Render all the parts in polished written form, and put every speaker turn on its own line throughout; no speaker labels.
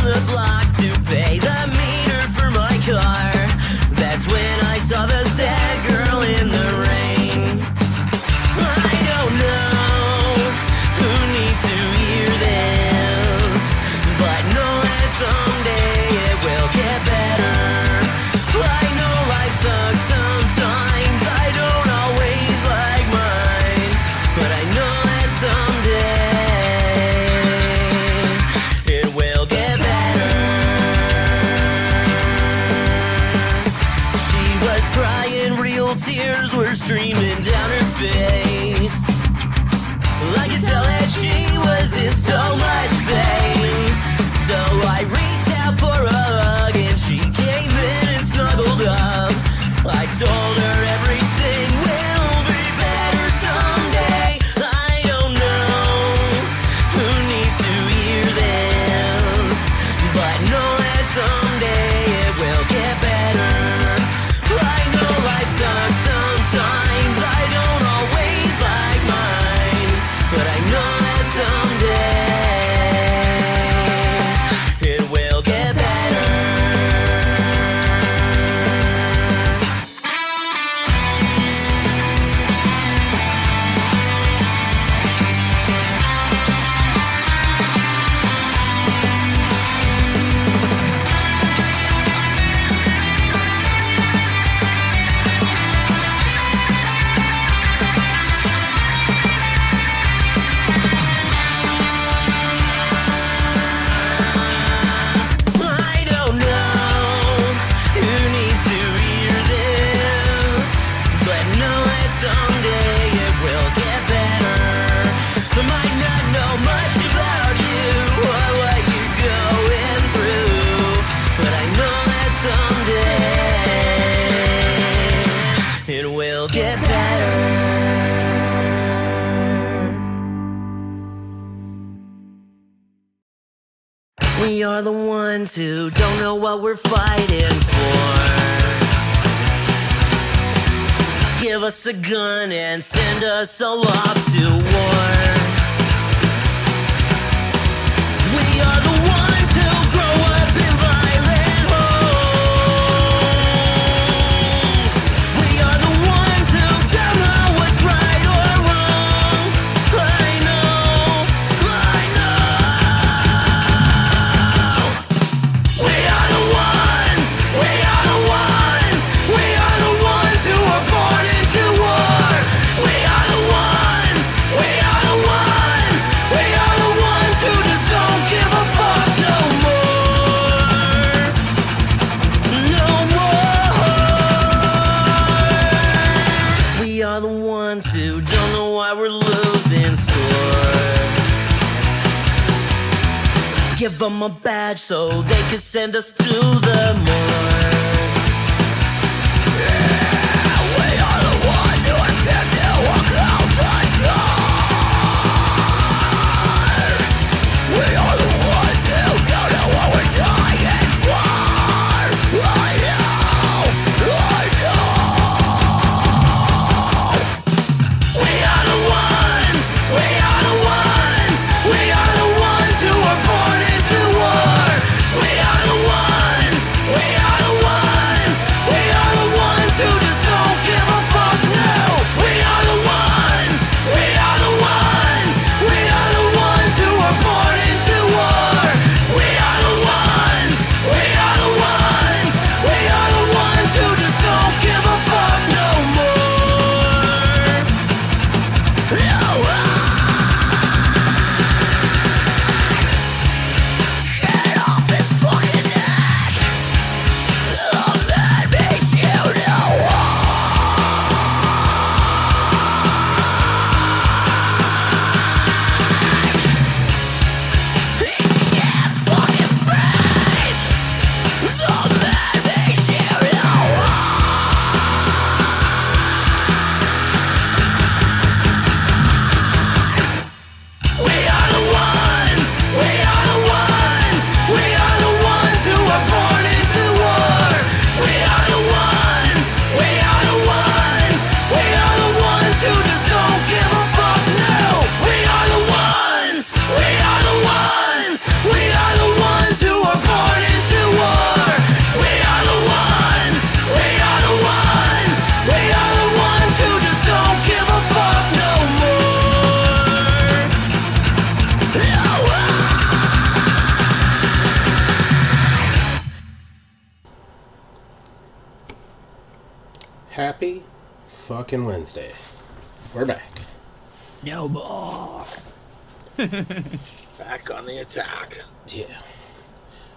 the block to pay the meter for my car. That's when I saw the sad girl in the rain. I don't know who needs to hear this, but know that someday it will get better. I know life sucks sometimes, I don't always like mine, but I know that someday it will get better. She was crying, real tears were streaming down her face. I could tell that she was in so much pain. So I reached out for a hug and she came in and snuggled up. I told her everything will be better someday. I don't know who needs to hear this, but know that someday it will get better. I know life sucks sometimes, I don't always like mine, but I know that someday it will get better. I don't know who needs to hear this, but know that someday it will get better. I might not know much about you or what you're going through, but I know that someday it will get better. We are the ones who don't know what we're fighting for. Give us a gun and send us all off to war. We are the ones who grow up in violent homes. We are the ones who don't know what's right or wrong. I know. We are the ones who were born into war. We are the ones who just don't give a fuck no more. No more. We are the ones who don't know why we're losing score. Give them a badge so they can send us to the morgue. We are the ones who are scared to walk out the door. We are the ones who don't know what we're dying for. I know. We are the ones who were born into war. We are the ones
Happy fucking Wednesday. We're back.
No more.
Back on the attack.
Yeah.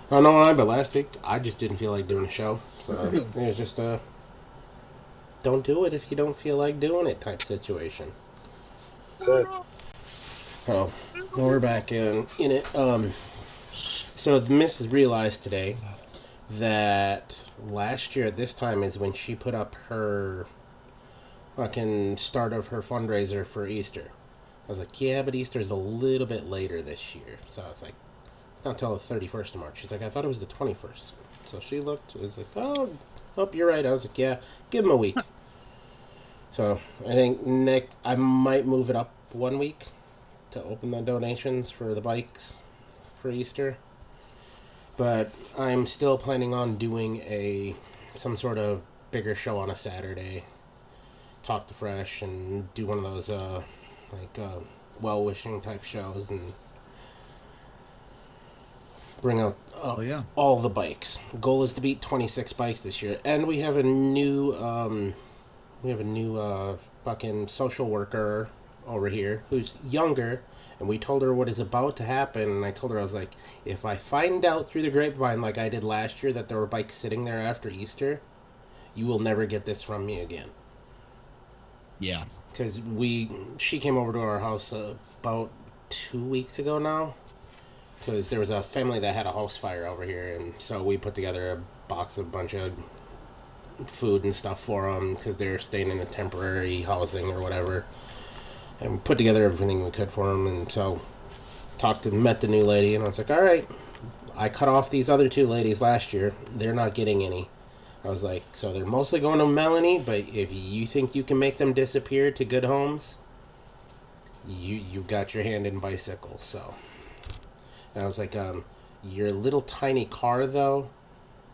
I don't know why, but last week I just didn't feel like doing a show. So it was just a don't do it if you don't feel like doing it type situation.
That's it.
Oh, well, we're back in it. So the missus realized today that last year at this time is when she put up her fucking start of her fundraiser for Easter. I was like, yeah, but Easter's a little bit later this year. So I was like, it's not until the 31st of March. She's like, I thought it was the 21st. So she looked, it was like, oh, you're right. I was like, yeah, give him a week. So I think next, I might move it up 1 week to open the donations for the bikes for Easter. But I'm still planning on doing some sort of bigger show on a Saturday. Talk to Fresh and do one of those well-wishing type shows and bring out all the bikes. Goal is to beat 26 bikes this year, and we have a new fucking social worker over here who's younger, and we told her what is about to happen, and I told her, I was like, if I find out through the grapevine like I did last year that there were bikes sitting there after Easter, you will never get this from me again.
Yeah.
Because she came over to our house about 2 weeks ago now. Because there was a family that had a house fire over here. And so we put together a box of a bunch of food and stuff for them. Because they were staying in a temporary housing or whatever. And we put together everything we could for them. And so met the new lady. And I was like, all right. I cut off these other two ladies last year. They're not getting any. I was like, so they're mostly going to Melanie, but if you think you can make them disappear to good homes, you got your hand in bicycles. So and I was like, your little tiny car though,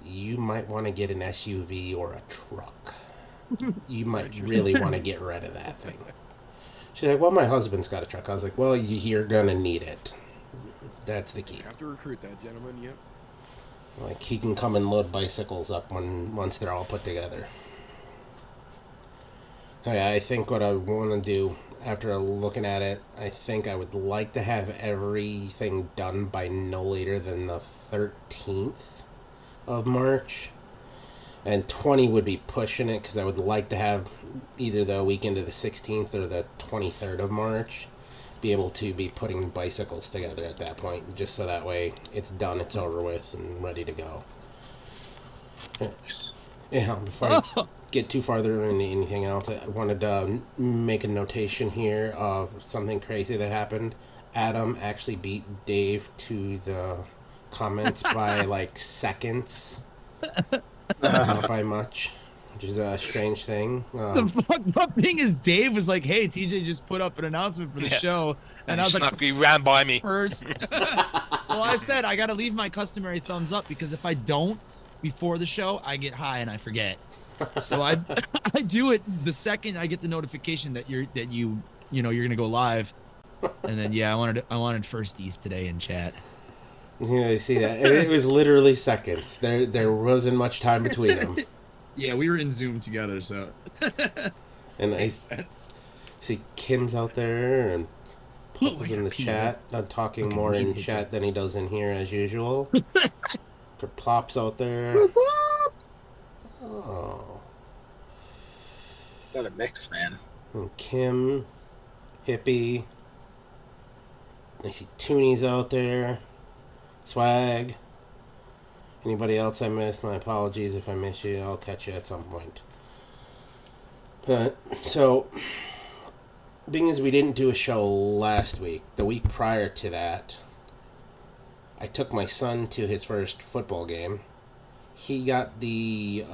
you might want to get an SUV or a truck. You might really want to get rid of that thing. She's like, well, my husband's got a truck. I was like, well, you're gonna need it. That's the key.
You have to recruit that gentleman, yep.
Like, he can come and load bicycles up once they're all put together. Yeah, I think what I want to do, after looking at it, I think I would like to have everything done by no later than the 13th of March. And 20 would be pushing it, because I would like to have either the weekend of the 16th or the 23rd of March. Be able to be putting bicycles together at that point, just so that way it's done, it's over with, and ready to go. Yeah, before I get too farther into anything else, I wanted to make a notation here of something crazy that happened. Adam actually beat Dave to the comments by like seconds, not by much. Which is a strange thing.
The fucked up thing is Dave was like, hey, TJ just put up an announcement for the show. And I was like,
he ran by me.
First. Well, I said, I got to leave my customary thumbs up because if I don't before the show, I get high and I forget. So I do it the second I get the notification that you're going to go live. And then, yeah, I wanted firsties today in chat.
Yeah, you see that. And it was literally seconds. There wasn't much time between them.
Yeah, we were in Zoom together, so.
And I see Kim's out there and Paul's in the chat, talking more in chat than he does in here as usual. Plop's out there.
What's up?
Oh.
Got a mix, man.
And Kim, Hippie. I see Toonies out there. Swag. Anybody else I missed? My apologies if I miss you. I'll catch you at some point. So, being as we didn't do a show last week, the week prior to that, I took my son to his first football game. He got the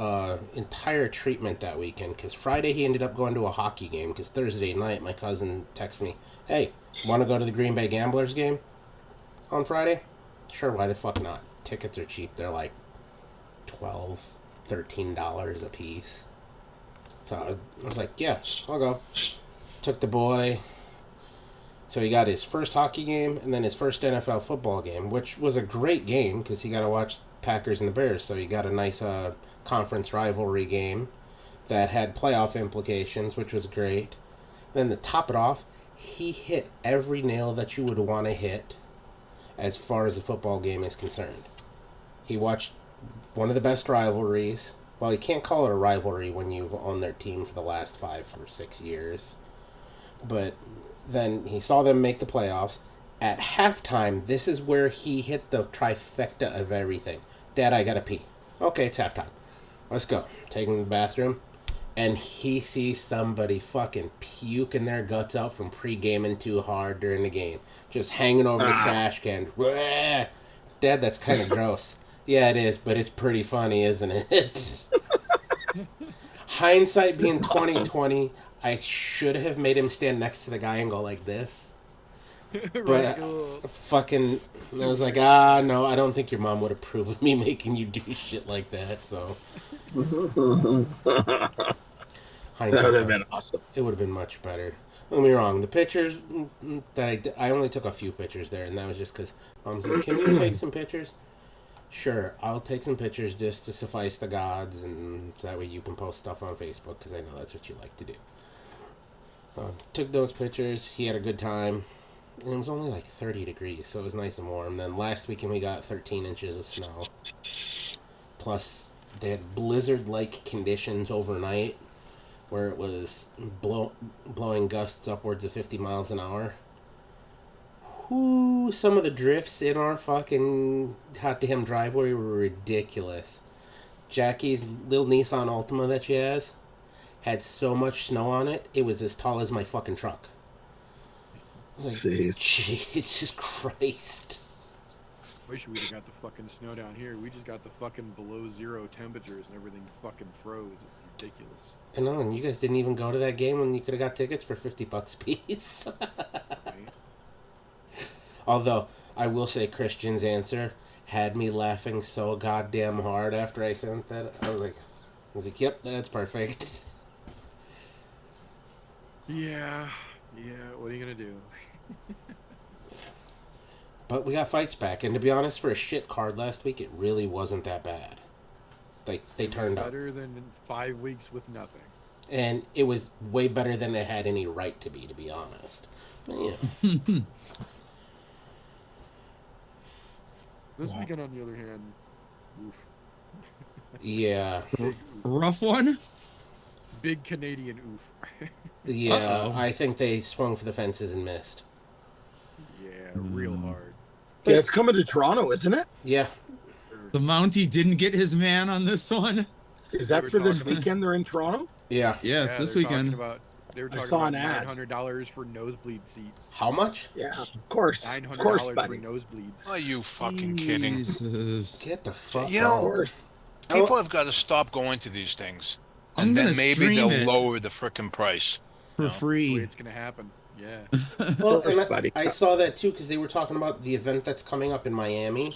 entire treatment that weekend, because Friday he ended up going to a hockey game, because Thursday night my cousin texted me, hey, want to go to the Green Bay Gamblers game on Friday? Sure, why the fuck not? Tickets are cheap. They're like $12, $13 a piece. So I was like, yeah, I'll go. Took the boy. So he got his first hockey game and then his first NFL football game, which was a great game because he got to watch Packers and the Bears. So he got a nice conference rivalry game that had playoff implications, which was great. Then to top it off, he hit every nail that you would want to hit as far as the football game is concerned. He watched one of the best rivalries. Well, you can't call it a rivalry when you've owned their team for the last 5 or 6 years. But then he saw them make the playoffs. At halftime, this is where he hit the trifecta of everything. Dad, I gotta pee. Okay, it's halftime. Let's go. Take him to the bathroom. And he sees somebody fucking puking their guts out from pre-gaming too hard during the game. Just hanging over the trash can. Dad, that's kind of gross. Yeah, it is, but it's pretty funny, isn't it? Hindsight being 2020, I should have made him stand next to the guy and go like this. But fucking, I was like, no, I don't think your mom would approve of me making you do shit like that, so.
That would have been awesome.
It would have been much better. Don't get me wrong, the pictures that I only took a few pictures there, and that was just because Mom's like, can you take some pictures? Sure, I'll take some pictures just to suffice the gods, and so that way you can post stuff on Facebook, because I know that's what you like to do. Took those pictures, he had a good time, and it was only like 30 degrees, so it was nice and warm. Then last weekend we got 13 inches of snow. Plus, they had blizzard-like conditions overnight, where it was blowing gusts upwards of 50 miles an hour. Ooh, some of the drifts in our fucking hot damn driveway were ridiculous. Jackie's little Nissan Altima that she has had so much snow on it, it was as tall as my fucking truck. I was like, Jesus Christ.
Wish we'd have got the fucking snow down here. We just got the fucking below zero temperatures and everything fucking froze. It's ridiculous.
I know, and you guys didn't even go to that game when you could have got tickets for $50 a piece.
Right?
Although, I will say Christian's answer had me laughing so goddamn hard after I sent that. I was like, yep, that's perfect.
Yeah, what are you gonna do?
But we got fights back, and to be honest, for a shit card last week, it really wasn't that bad. Like, they turned up.
Better than 5 weeks with nothing.
And it was way better than it had any right to be honest. But, yeah.
This weekend, on the other hand, oof.
Yeah.
Rough one?
Big Canadian oof.
Yeah,
Uh-oh.
I think they swung for the fences and missed.
Yeah, real hard.
Yeah, it's coming to Toronto, isn't it?
Yeah.
The Mountie didn't get his man on this one.
Is that
were
for this
talking about-
weekend? They're in Toronto?
Yeah.
Yeah, it's this
they're
weekend.
They were
I
talking
saw
about
an ad.
$900 for nosebleed seats.
How much?
Yeah, of course.
$900
Of course,
for
buddy.
nosebleeds.
Are you fucking kidding?
Jesus.
Get the fuck
You
Of
know-
out.
course.
People have got to stop going to these things.
I'm
And then
gonna
maybe
stream
they'll
it
lower the frickin' price.
for
No.
The way
free.
it's gonna happen. Yeah.
Well,
Of course,
and
buddy.
I saw that too because they were talking about the event that's coming up in Miami,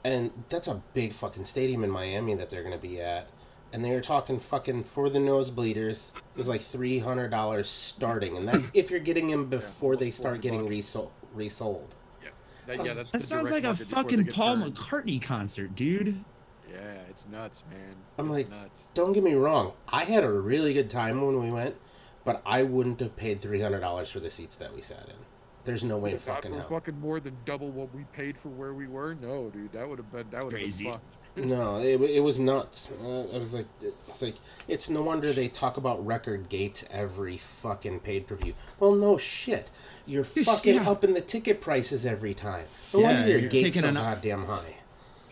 and that's a big fucking stadium in Miami that they're gonna be at, and they were talking fucking for the nosebleeders. It was like $300 starting, and that's if you're getting them before they
almost
start getting
$40.
resold.
That's
That
the
sounds
direct
like a
market before they
fucking
get
Paul
turned.
McCartney concert, dude.
Yeah, it's nuts, man.
I'm
It's
like,
nuts.
don't get me wrong, I had a really good time when we went, but I wouldn't have paid $300 for the seats that we sat in. There's no way in
If that
fucking
were
hell.
fucking more than double what we paid for where we were, no, dude, that would have been
crazy.
fucked.
No, it was nuts. I was like, it's no wonder they talk about record gates every fucking paid per view. Well, no shit, you're fucking
Yeah.
upping the ticket prices every time. No
Yeah,
wonder your
you're
gate's
taking
so
an-
goddamn high.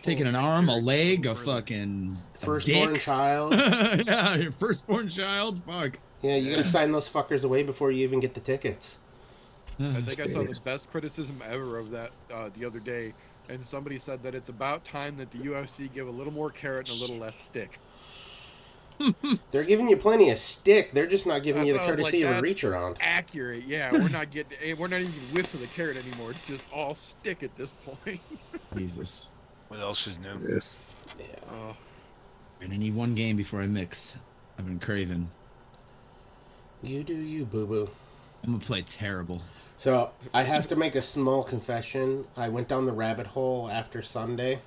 Taking an arm, a leg, a fucking
Firstborn
dick.
child.
Yeah, your firstborn child. Fuck.
Yeah, you gotta sign those fuckers away before you even get the tickets.
I think I saw the best criticism ever of that the other day, and somebody said that it's about time that the UFC give a little more carrot and a little less stick.
They're giving you plenty of stick. They're just not giving
That's
you the
what I was like,
courtesy of a
that's
reach around.
Accurate, yeah. We're not even whiffs of the carrot anymore. It's just all stick at this point.
Jesus.
What else is new?
Yes.
Yeah.
Oh,
And I need one game before I mix. I've been craving.
You do you, boo boo.
I'm gonna play terrible.
So, I have to make a small confession. I went down the rabbit hole after Sunday,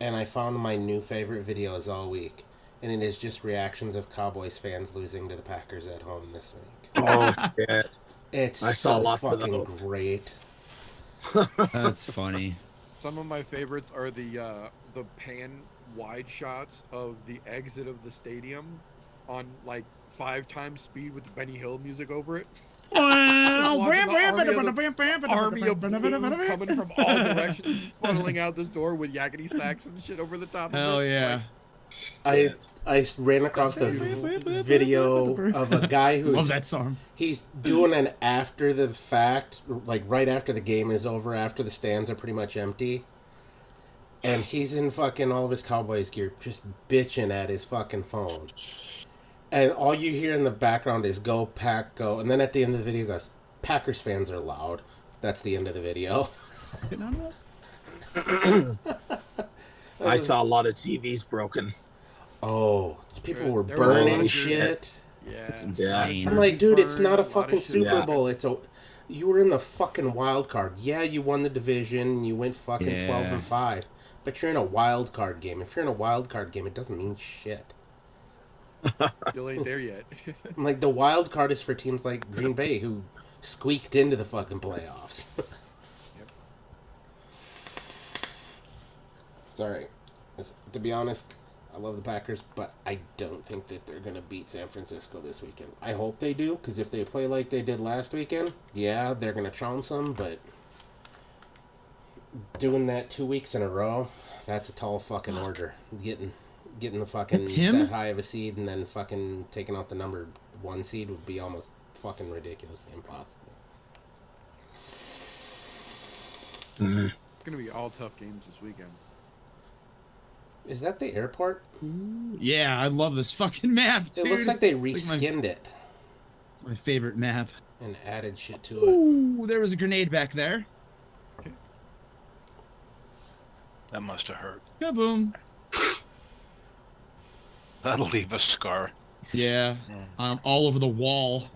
and I found my new favorite videos all week. and it is just reactions of Cowboys fans losing to the Packers at home this week.
Oh shit!
It's
I saw
so
lots of
fucking
those.
great.
That's funny.
Some of my favorites are the pan wide shots of the exit of the stadium on like 5 times speed with the Benny Hill music over it. Army of blue coming from all directions, funneling out this door with yakety sax and shit over the top
Hell
of it.
yeah.
I ran across the video of a guy
Love
who's
that song.
he's doing an after the fact, like right after the game is over, after the stands are pretty much empty, and he's in fucking all of his Cowboys gear, just bitching at his fucking phone. And all you hear in the background is "Go Pack, go!" And then at the end of the video, he goes, "Packers fans are loud." That's the end of the video.
I saw a lot of TVs broken.
Oh, people were
There were
burning
hundreds.
shit.
Yeah,
That's insane.
I'm like, dude, it's not a
Burned, lot
fucking
of shit.
Super
Yeah.
Bowl. You were in the fucking wild card. Yeah, you won the division. You went fucking 12-5. But you're in a wild card game. If you're in a wild card game, it doesn't mean shit.
Still ain't there yet.
I'm like, the wild card is for teams like Green Bay who squeaked into the fucking playoffs. It's alright. To be honest, I love the Packers, but I don't think that they're going to beat San Francisco this weekend. I hope they do, because if they play like they did last weekend, yeah, they're going to trounce them, but doing that 2 weeks in a row, that's a tall fucking order. Getting the fucking
Tim?
that high of a seed and then fucking taking out the number 1 seed would be almost fucking ridiculously impossible.
It's gonna be all tough games this weekend.
Is that the airport?
Yeah, I love this fucking map, dude.
It looks like they
It's like
reskinned it
It's my favorite map.
and added shit to it.
Ooh, there was a grenade back there.
That must have hurt.
Kaboom.
That'll leave a scar.
Yeah, all over the wall.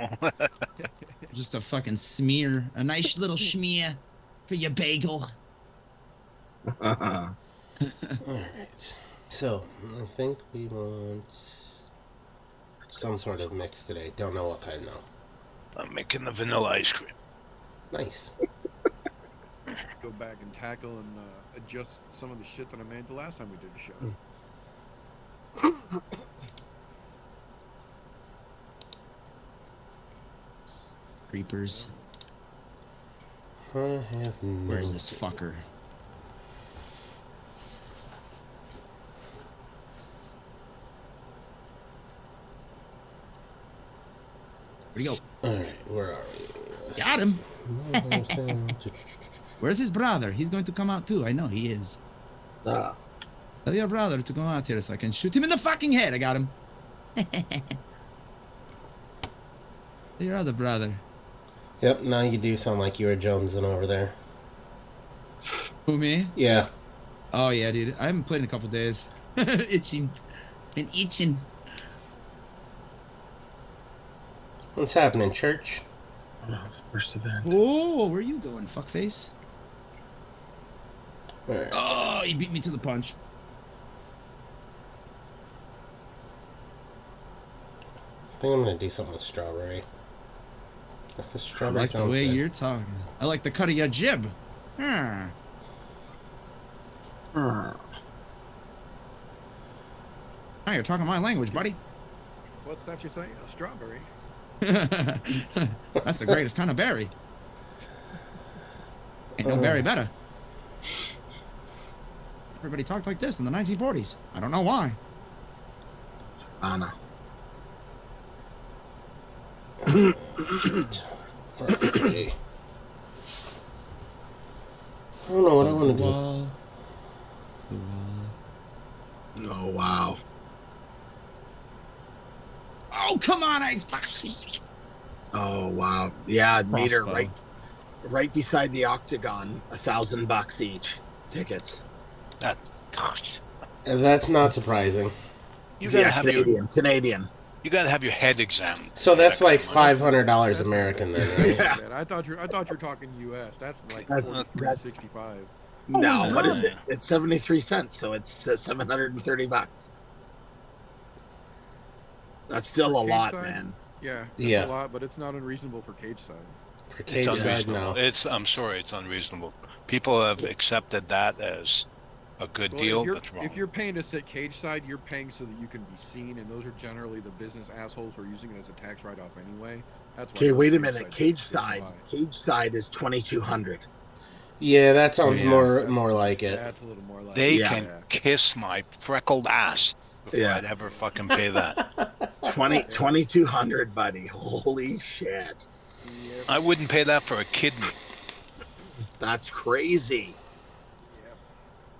Just a fucking smear. A nice little smear for your bagel.
Alright. So, I think we want some sort of mix today. Don't know what kind though.
I'm making the vanilla ice cream.
Nice.
Go back and tackle and adjust some of the shit that I made the last time we did the show.
Creepers.
I have no
Where's this fucker? Where'd he go?
Alright, where are we?
Got him. Where's his brother? He's going to come out too. I know he is. Tell your brother to come out here so I can shoot him in the fucking head. I got him. Your other brother.
Yep, now you do sound like you were jonesing over there.
Who, me?
Yeah.
Oh, yeah, dude. I haven't played in a couple days. Itching. Been itching.
What's happening, church?
First event.
Oh, where you going, fuckface?
Alright.
Oh, he beat me to the punch.
I think I'm gonna do something with strawberry. If the
I
strawberry
like the
sounds
way
good.
you're talking. I like the cut of your jib. Hmm. Oh, you're talking my language, buddy.
What's that you say? A strawberry?
That's the greatest kind of berry. Ain't no berry better. Everybody talked like this in the 1940s. I don't know why.
Anna.
Shit. Alright. I don't know what I want to do.
Oh wow.
Oh, come on!
Oh wow. Yeah, meter
Crossbow.
right beside the octagon. $1,000 each tickets.
That, gosh.
That's not surprising.
You gotta
Yeah,
have
Canadian.
you gotta have your head examined.
So that's like
$5.
$500 American then, right?
Yeah.
Man, I thought you were talking U.S. That's like
That's-
$43.65.
No,
is
what
it?
is it? It's 73 cents, so it's $730. That's still a
cage
lot,
side?
man.
Yeah, it's
Yeah.
a lot, but it's not unreasonable for cage side.
For
It's
cage side,
unreasonable.
no.
I'm sorry, it's unreasonable. People have accepted that as a good
Well,
deal. That's wrong.
if you're paying to sit cage side, you're paying so that you can be seen, and those are generally the business assholes who are using it as a tax write-off anyway. That's why.
Okay,
those
wait a
cage
minute.
side
Cage
is so
side.
high.
Cage side is 2,200.
Yeah, that sounds
Yeah,
more
that's-
more like it.
That's a little more like.
They
Yeah.
can kiss my freckled ass before
Yeah.
I'd ever fucking pay that.
2,200, buddy. Holy shit.
Yep.
I wouldn't pay that for a kidney.
That's crazy.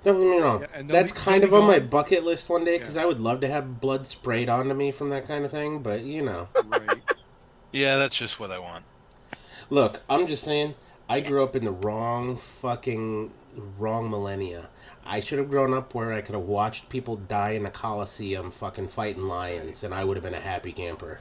Don't get me wrong.
Yeah, and
That's
they'll
kind
be
of on my
gone.
bucket list one day because
Yeah.
I would love to have blood sprayed onto me from that kind of thing. But you know,
Right.
Yeah, that's just what I want.
look, I'm just saying. I grew up in the wrong millennia. I should have grown up where I could have watched people die in a coliseum fucking fighting lions, and I would have been a happy camper.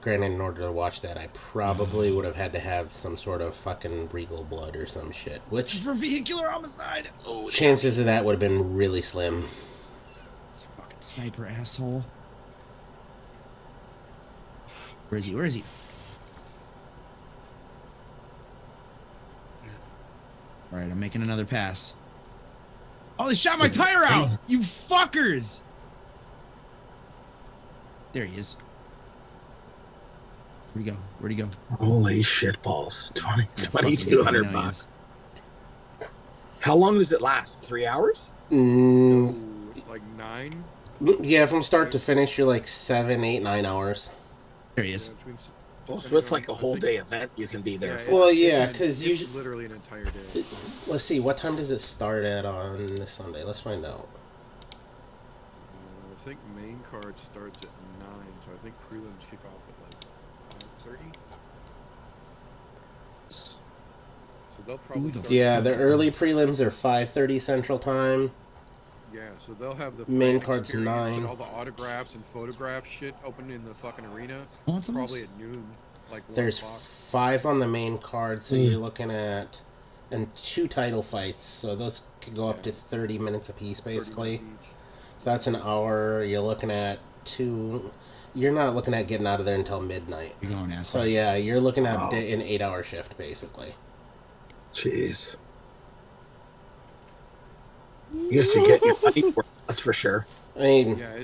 Granted, in order to watch that, I probably would have had to have some sort of fucking regal blood or some shit. Which
For vehicular homicide. Oh,
chances of that would have been really slim.
this fucking sniper asshole. Where is he? Where is he? All right, I'm making another pass. Oh, they shot my tire out! You fuckers! There he is. Where'd he go? Where'd he go?
Holy shit balls.
Yeah, fuck him.
2,200
I know he
bucks.
is.
How long does it last? 3 hours?
Mm,
Ooh, like 9.
yeah, from start to finish, you're like 7, 8, 9 hours.
There he is.
Oh, so it's like a whole day event you can be there for.
Well, yeah, 'cause
it's
you-
literally an entire day.
Let's see, what time does it start at on this Sunday? Let's find out.
I think main card starts at 9, so I think prelims kick off at like 5:30. So they'll probably
Who the
start
Yeah, the early
Yes.
prelims are 5:30 Central Time.
Yeah, so they'll have the
Main
fan
card's
experience
9.
and all the autographs and photograph shit open in the fucking arena.
I want some of
Probably
this.
at noon, like 1
There's
o'clock.
5 on the main card, so you're looking at... And 2 title fights, so those could go up to 30 minutes apiece,
30
basically.
minutes each.
That's an hour. You're looking at 2... You're not looking at getting out of there until midnight.
You're going, asshole.
So yeah, you're looking at
Wow.
an 8-hour shift, basically.
Jeez. I guess you get your money worth, that's for sure.
I mean,
Yeah,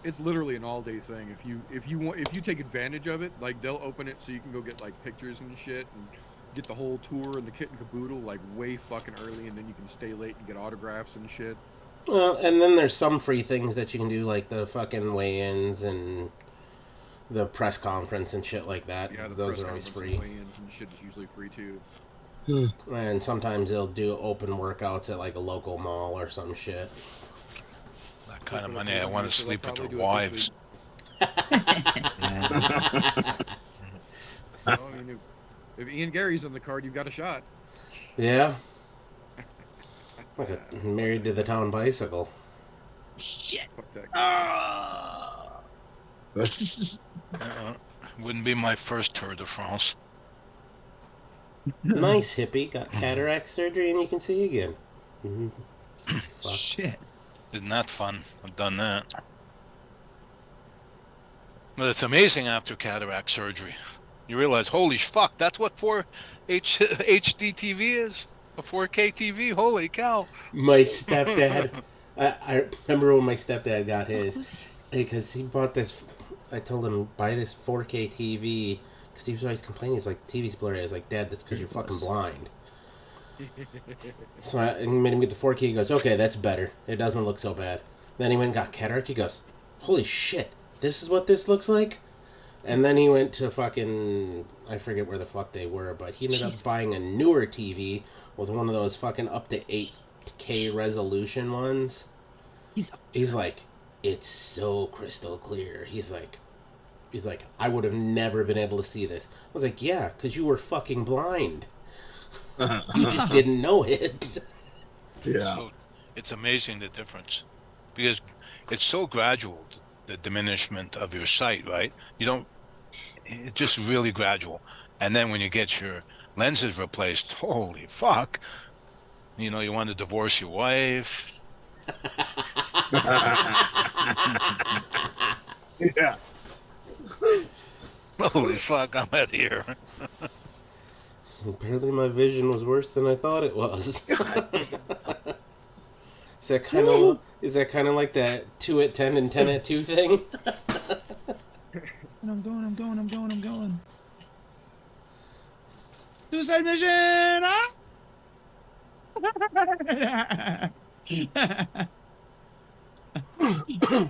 it's literally an all day thing. If you take advantage of it, like they'll open it so you can go get like pictures and shit and get the whole tour and the kit and caboodle like way fucking early, and then you can stay late and get autographs and shit.
well, and then there's some free things that you can do, like the fucking weigh-ins and the press conference and shit like that.
Yeah, the
Those
press
are always
conference
free.
and weigh-ins and shit is usually free too.
And sometimes they'll do open workouts at like a local mall or some shit.
That kind of
So
money,
they'll
I want to
probably
sleep with
do
their
it this
wives.
Yeah.
Well, I mean, if Ian Gary's on the card, you've got a shot.
Yeah. Look at Married to the Town Bicycle.
Shit.
Fuck that guy.
Wouldn't be my first Tour de France.
Nice hippie. Got cataract surgery and you can see again. Mhm. Fuck.
Shit.
Isn't that fun? I've done that. But it's amazing after cataract surgery. You realize, holy fuck, that's what HD TV is? A 4K TV? Holy cow.
My stepdad. I remember when my stepdad got his.
Who's he?
Because he bought this. I told him, buy this 4K TV. Because he was always complaining. He's like, TV's blurry. I was like, Dad, that's because you're fucking blind. So I made him get the 4K. He goes, okay, that's better. It doesn't look so bad. Then he went and got cataract. He goes, holy shit, this is what this looks like? And then he went to fucking, I forget where the fuck they were, but he ended
Jesus.
up buying a newer TV with one of those fucking up to 8K resolution ones. He's like, it's so crystal clear. He's like, I would have never been able to see this. I was like, yeah, because you were fucking blind. You just didn't know it.
Yeah.
So it's amazing the difference. Because it's so gradual, the diminishment of your sight, right? It's just really gradual. And then when you get your lenses replaced, holy fuck. You know, you want to divorce your wife.
Yeah.
Holy fuck, I'm out of here.
Apparently my vision was worse than I thought it was. Is that kind of like that 2 at 10 and 10 at 2 thing?
I'm going. Suicide mission! Ah!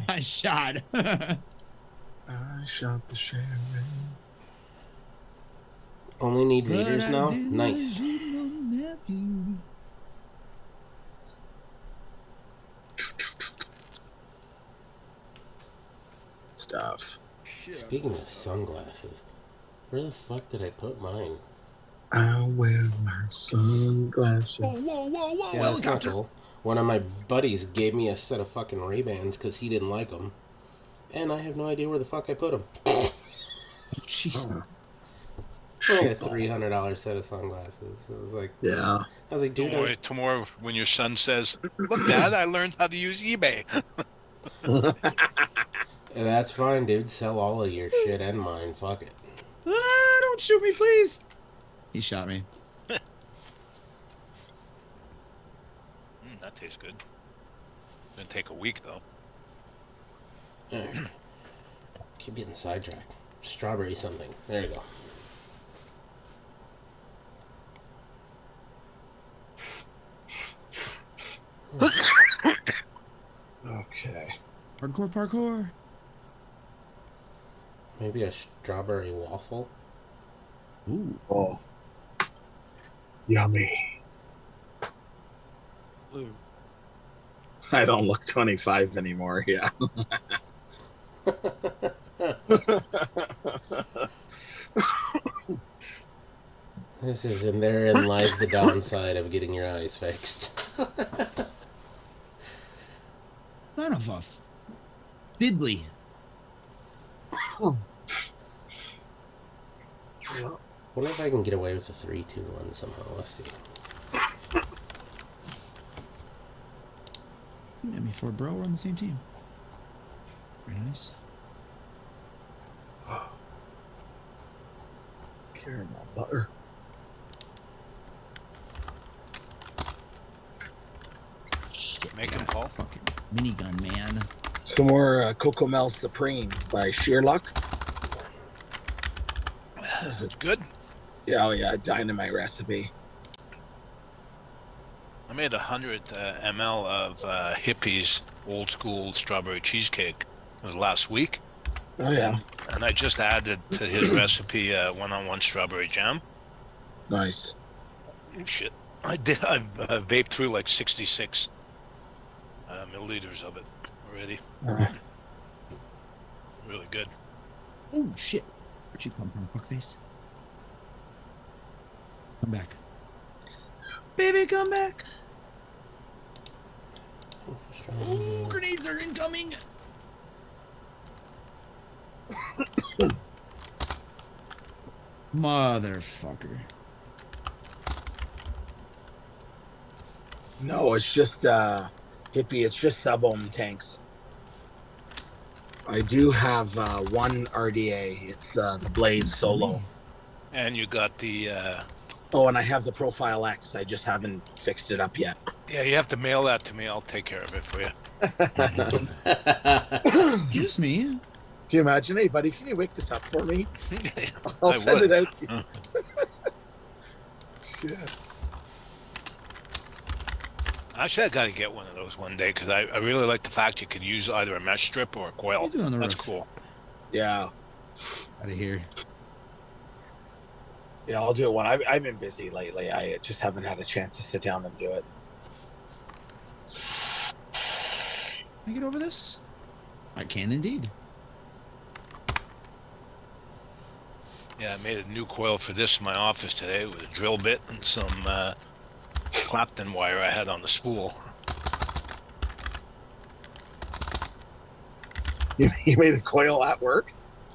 I shot.
I shot the sheriff.
Only need readers now? Nice.
Stuff.
Shit.
Speaking of sunglasses, where the fuck did I put mine?
I wear my sunglasses.
Whoa!
Yeah, that's not
Helicopter.
cool. One of my buddies gave me a set of fucking Ray-Bans because he didn't like them. And I have no idea where the fuck I put them.
Jeez.
Like a $300 set of sunglasses. It was like,
Yeah.
I was like, dude,
Tomorrow, tomorrow when your son says, "Look, Dad, I learned how to use eBay."
that's fine, dude. Sell all of your shit and mine. Fuck it.
Don't shoot me, please. He shot me.
That tastes good. Gonna take a week though.
Alright. Keep getting sidetracked. Strawberry something. There you go.
Okay.
Parkour.
Maybe a strawberry waffle?
Ooh.
Oh. Yummy.
Ooh.
I don't look 25 anymore. Yeah.
This is, and therein lies the downside of getting your eyes fixed.
Son of a diddly.
Wonder if I can get away with a 3-2-1 somehow. Let's see.
Yeah, me for bro. We're on the same team. Very nice.
Caramel butter.
Shit.
Make him call.
Fucking minigun, man.
Some more Coco Mel Supreme by Sheer Luck.
It's good.
Yeah, oh yeah, dynamite recipe.
I made 100 ml of Hippie's old school strawberry cheesecake. It was last week,
Oh yeah,
and I just added to his recipe one-on-one strawberry jam.
nice.
Oh, shit, I've vaped through like 66 milliliters of it already. Really good.
Oh shit. Where'd you come from, fuckface? Come back. Baby, come back. Ooh, grenades are incoming. Motherfucker.
No, it's just hippie. It's just sub-ohm tanks. I do have one RDA. It's the Blaze Solo.
And you got the
Oh, and I have the Profile X. I just haven't fixed it up yet.
yeah. You have to mail that to me. I'll take care of it for you.
Excuse me.
Can you imagine? Hey, buddy, can you wake this up for me? I'll
I
send
would.
it out. To you. Shit.
Actually, I gotta get one of those one day because I really like the fact you can use either a mesh strip or a coil.
What are you doing on the
That's
roof?
cool.
Yeah.
Out of here.
Yeah, I'll do it when I've been busy lately. I just haven't had a chance to sit down and do it.
Can I get over this? I can indeed.
Yeah, I made a new coil for this in my office today with a drill bit and some Clapton wire I had on the spool.
You made a coil at work?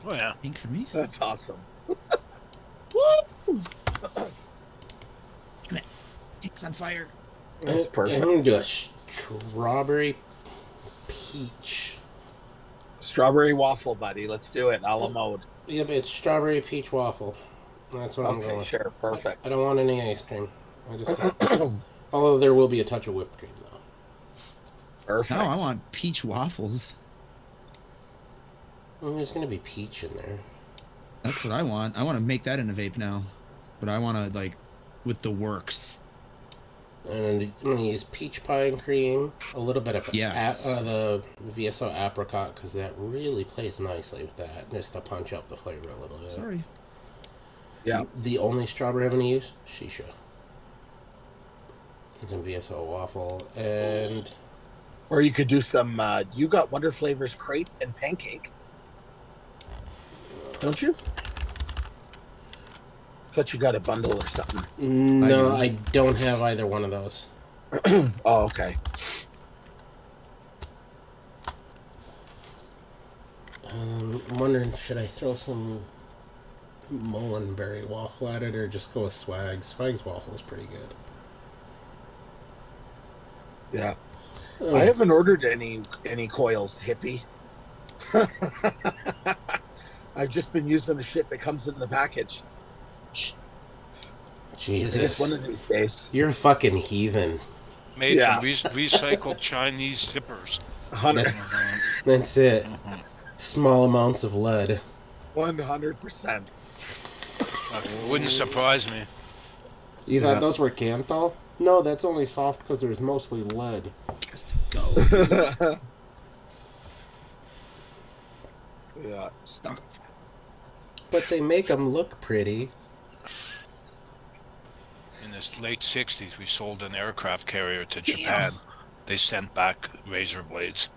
Oh yeah.
Pink for me.
That's awesome.
Woo! Damn it. Dick's on fire.
That's perfect.
I'm gonna do a strawberry peach
Strawberry waffle, buddy. Let's do it. A la mode.
Yep, it's strawberry peach waffle. That's what I'm going
Okay,
with.
sure. Perfect.
I don't want any ice cream. I just although there will be a touch of whipped cream though.
Perfect.
No, I want peach waffles.
Well, there's gonna be peach in there.
That's what I want. I want to make that in a vape now, but I want to like with the works.
And I'm gonna use peach pie and cream, a little bit of
Yes.
the VSO apricot because that really plays nicely with that, just to punch up the flavor a little bit.
Sorry.
Yeah.
The only strawberry I'm gonna use, shisha. And some VSO waffle and
Or you could do some. You got Wonder Flavors crepe and pancake, don't you? Thought you got a bundle or something.
no, I don't have either one of those.
Oh, okay.
I'm wondering, should I throw some Mullenberry waffle at it or just go with Swag? Swag's waffle is pretty good.
Yeah.
Oh,
I haven't ordered any coils, hippie. I've just been using the shit that comes in the package. I guess
Jesus.
one of these days.
You're a fucking heathen.
Made
Yeah.
from recycled Chinese zippers.
That's it. Small amounts of lead.
100%.
Wouldn't surprise me.
You
Yeah.
thought those were Canthal? No, that's only soft because there's mostly lead.
Has to go.
Yeah.
Stop.
But they make them look pretty.
In the late 60s, we sold an aircraft carrier to Japan. They sent back razor blades.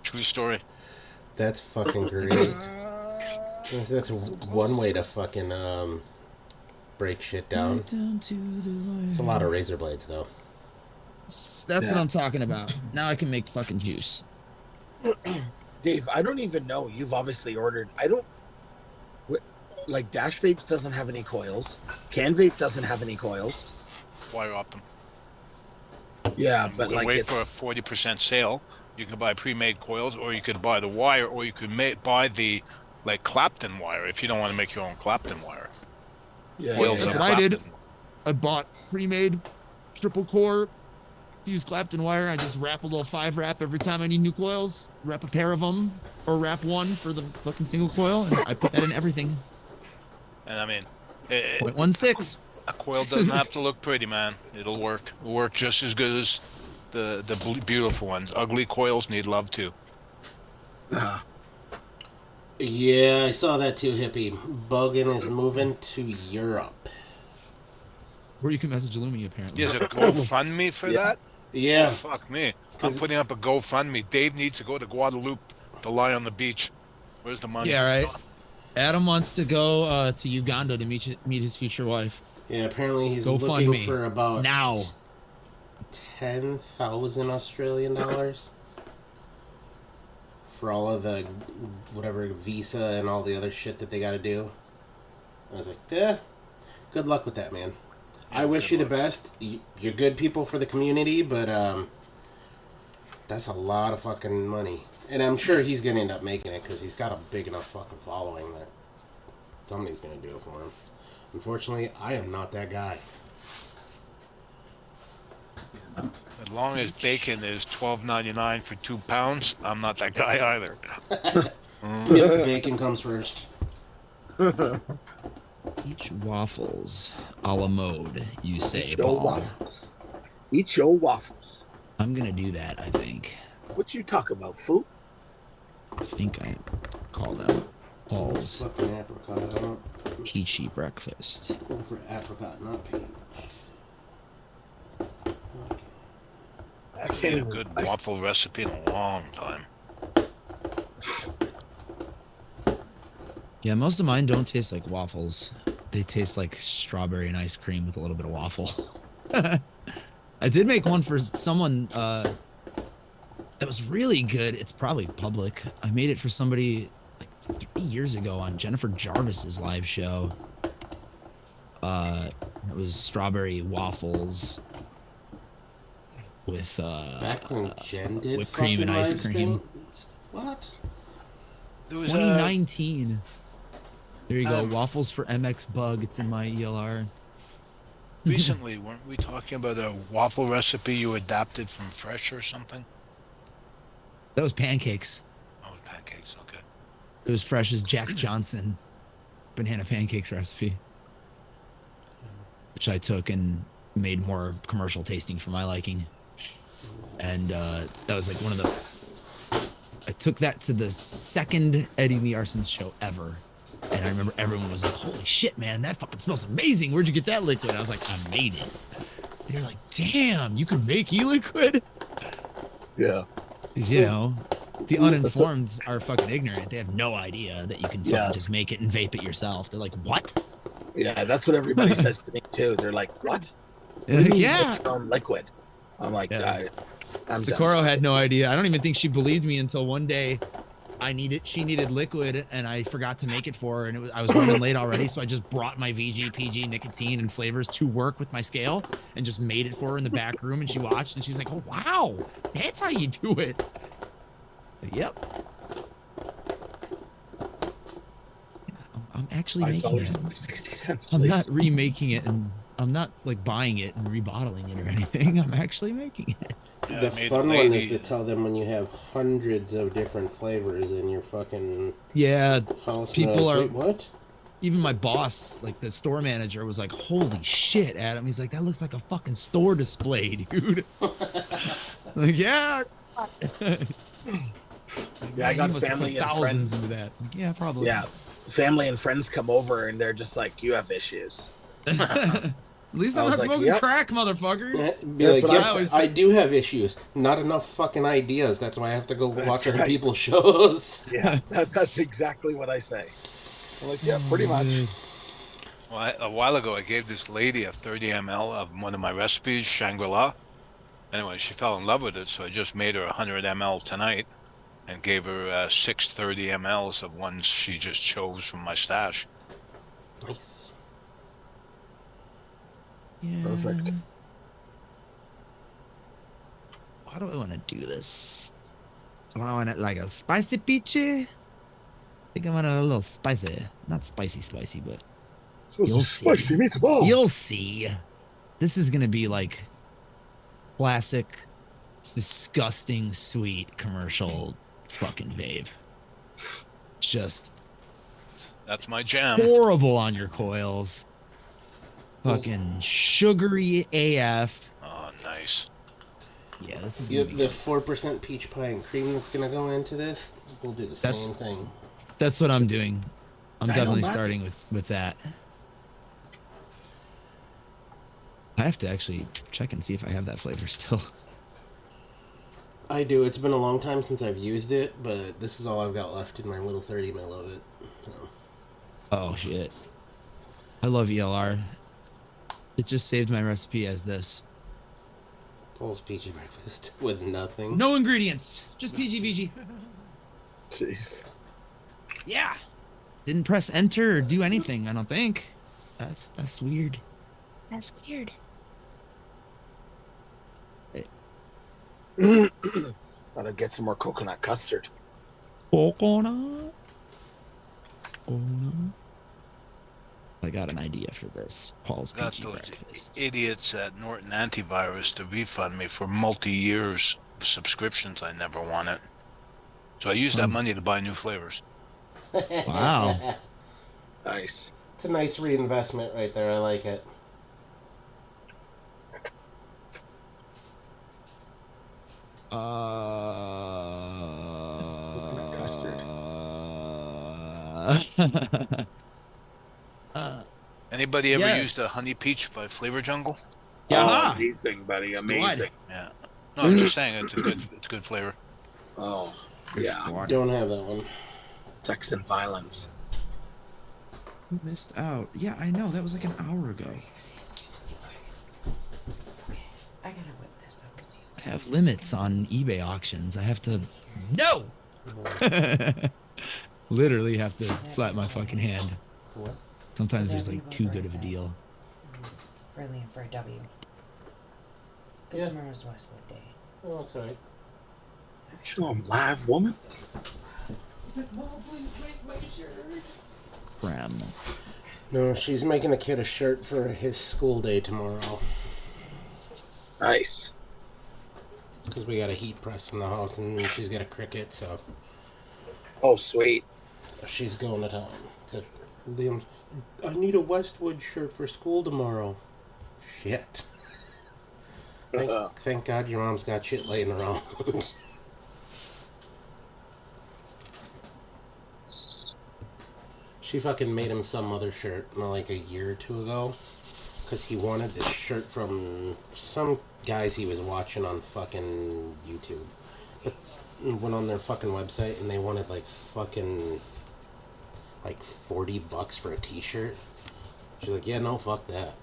True story.
That's fucking great. That's one way to fucking break shit down. It's a lot of razor blades though.
That's what I'm talking about. Now I can make fucking juice.
Dave, I don't even know. You've obviously ordered. I don't. Like Dash Vapes doesn't have any coils. Can Vape doesn't have any coils.
Wire Optum.
Yeah, but like
wait
it's,
for a 40% sale. You can buy pre-made coils, or you could buy the wire, or you could buy the like Clapton wire if you don't want to make your own Clapton wire.
yeah,
Coils
That's
of
what I did.
Clapton.
I bought pre-made triple core fused Clapton wire. I just wrap a little 5-wrap every time I need new coils. Wrap a pair of them, or wrap one for the fucking single coil, and I put that in everything.
And I mean,
0.16.
a coil doesn't have to look pretty, man. It'll work. It'll work just as good as the beautiful ones. Ugly coils need love too.
Yeah, I saw that too, hippie. Bogan is moving to Europe.
Where you can message Lumi, apparently.
There's a GoFundMe for that?
Yeah.
Fuck me. I'm putting up a GoFundMe. Dave needs to go to Guadeloupe to lie on the beach. Where's the money?
Yeah, right. Adam wants to go to Uganda to meet his future wife.
Yeah, apparently he's
Go
looking
fund me.
for about
Now.
10,000 Australian dollars for all of the whatever visa and all the other shit that they got to do. I was like, yeah, good luck with that, man. I wish you the best. You're good people for the community, but that's a lot of fucking money. And I'm sure he's going to end up making it because he's got a big enough fucking following that somebody's going to do it for him. Unfortunately, I am not that guy.
As long as bacon is $12.99 for 2 pounds, I'm not that guy either.
Yep, bacon comes first.
Each waffles a la mode, you say,
Eat your
Paul.
waffles. Eat your waffles.
I'm going to do that, I think.
What you talk about, food?
I think I call them Paul's
Fucking apricot. I don't
peachy breakfast.
go for apricot, not peach. Okay.
I
Made
can't
a
even.
good waffle recipe in a long time.
Yeah, most of mine don't taste like waffles. They taste like strawberry and ice cream with a little bit of waffle. I did make one for someone that was really good. It's probably public. I made it for somebody like 3 years ago on Jennifer Jarvis's live show. It was strawberry waffles with
Back when Jen did
whipped cream and
fucking
ice
live
cream.
spins? What?
There was
2019. There you go. Waffles for MX Bug. It's in my ELR.
recently, weren't we talking about a waffle recipe you adapted from Fresh or something?
That was pancakes.
Oh, pancakes. Okay.
It was Fresh's Jack Johnson banana pancakes recipe, which I took and made more commercial tasting for my liking. And that was like one of the. I took that to the second Eddie Lee Arson's show ever. And I remember everyone was like, holy shit, man, that fucking smells amazing. Where'd you get that liquid? I was like, I made it. And you're like, damn, you can make e-liquid?
Yeah.
You know, the uninformed are fucking ignorant. They have no idea that you can fucking just make it and vape it yourself. They're like, what?
Yeah, that's what everybody says to me too. They're like, what? What do you mean
Yeah.
make your own liquid. I'm like,
Yeah.
I'm
Socorro
done.
had no idea. I don't even think she believed me until one day she needed liquid and I forgot to make it for her, and I was running late already, so I just brought my VG, PG, nicotine, and flavors to work with my scale and just made it for her in the back room, and she watched and she's like, oh wow, that's how you do it. Yep. I'm actually making it.
60 cents,
I'm
please.
not remaking it, and I'm not like buying it and rebottling it or anything. I'm actually making it.
Yeah,
The
I made
fun
a
one
lady.
is to tell them when you have hundreds of different flavors in your fucking
Yeah,
house.
people
like,
are-
"Wait, what?
even my boss, like the store manager, was like, holy shit, Adam. He's like, that looks like a fucking store display, dude. Like, yeah. It's like,
Yeah, I
man,
got
you must have put
family and
thousands
friends.
into that. Like, yeah, probably.
Yeah, family and friends come over and they're just like, you have issues.
At least
I
I'm
was
not
like,
smoking
yep.
crack, motherfucker.
Be
That's
like,
what
yep,
I always
I
say.
do have issues. Not enough fucking ideas. That's why I have to go
That's
watch other
right.
people's shows.
Yeah, that's exactly what I say. I'm like, yeah, pretty much.
Dude.
Well, a while ago, I gave this lady a 30 ml of one of my recipes, Shangri-La. Anyway, she fell in love with it, so I just made her 100 ml tonight and gave her 6 30 mls of ones she just chose from my stash.
Nice.
Yeah.
Perfect.
How do I want to do this? Do I want it like a spicy peachy? I think I want it a little spicy. Not spicy, but
Supposed
You'll
to
see.
spicy meatball.
you'll see. This is going to be like classic, disgusting, sweet commercial fucking vape. Just
That's my jam.
horrible on your coils. Fucking sugary AF.
Oh, nice.
Yeah, this is
You
gonna
have
be
the 4% peach pie and cream that's gonna go into this. We'll do the
That's-
same thing.
That's what I'm doing. I'm
I know,
definitely
Matt.
starting with that. I have to actually check and see if I have that flavor still.
I do. It's been a long time since I've used it, but this is all I've got left in my little 30 ml of it. So.
Oh shit. I love ELR. It just saved my recipe as this.
Paul's peachy breakfast with nothing.
No ingredients, just PGVG.
Jeez.
Yeah. Didn't press enter or do anything, I don't think. That's weird. That's weird.
Gotta get some more coconut custard.
Coconut. I got an idea for this. Paul's
Got
PG
those
breakfast.
idiots at Norton Antivirus to refund me for multi-years subscriptions I never wanted. So I used that
Sounds-
money to buy new flavors.
Wow.
Nice.
It's a nice reinvestment right there. I like it.
Custard.
Anybody ever used a
Yes.
honey peach by Flavor Jungle?
Yeah.
Oh, amazing, buddy.
Squad.
Amazing.
Yeah. No, I'm just saying it's good flavor.
Oh, yeah.
Don't have that one.
Texan violence.
Who missed out? Yeah, I know. That was like an hour ago.
I gotta whip this up because he's.
I have limits on eBay auctions. I have to. No! Literally have to slap my fucking hand.
What?
Sometimes there's like too good of a deal.
For a W. Because
Yeah.
tomorrow's Westwood Day.
Oh, that's all right.
Show him live, woman.
He's like, Mom, please make my shirt.
Cram.
No, she's making the kid a shirt for his school day tomorrow.
Nice.
Because we got a heat press in the house and she's got a Cricut, so
Oh, sweet.
she's going to town. 'Cause Liam's, I need a Westwood shirt for school tomorrow. Shit. Thank God your mom's got shit laying around. She fucking made him some other shirt like a year or two ago. Because he wanted this shirt from some guys he was watching on fucking YouTube. But went on their fucking website and they wanted like fucking like $40 for a t-shirt. She's like, yeah, no, fuck that.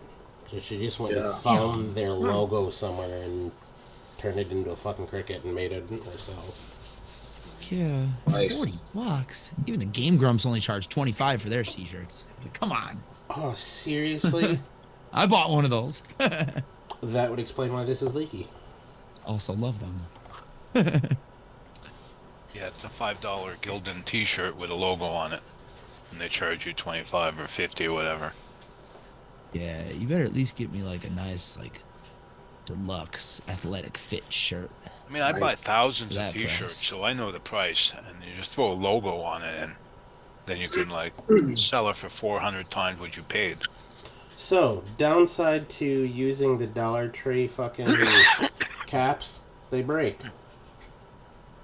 So she just went and found their logo somewhere and turned it into a fucking Cricut and made it herself.
Yeah.
Nice.
$40. Even the Game Grumps only charge $25 for their t-shirts. Come on.
Oh, seriously?
I bought one of those.
That would explain why this is leaky.
Also love them.
Yeah, it's a $5 Gildan T-shirt with a logo on it, and they charge you 25 or 50 or whatever.
Yeah, you better at least get me like a nice like deluxe athletic fit shirt.
I mean, I buy thousands
That
of T-shirts,
price.
so I know the price, and you just throw a logo on it, and then you can like sell it for 400 times what you paid.
So, downside to using the Dollar Tree fucking caps, they break.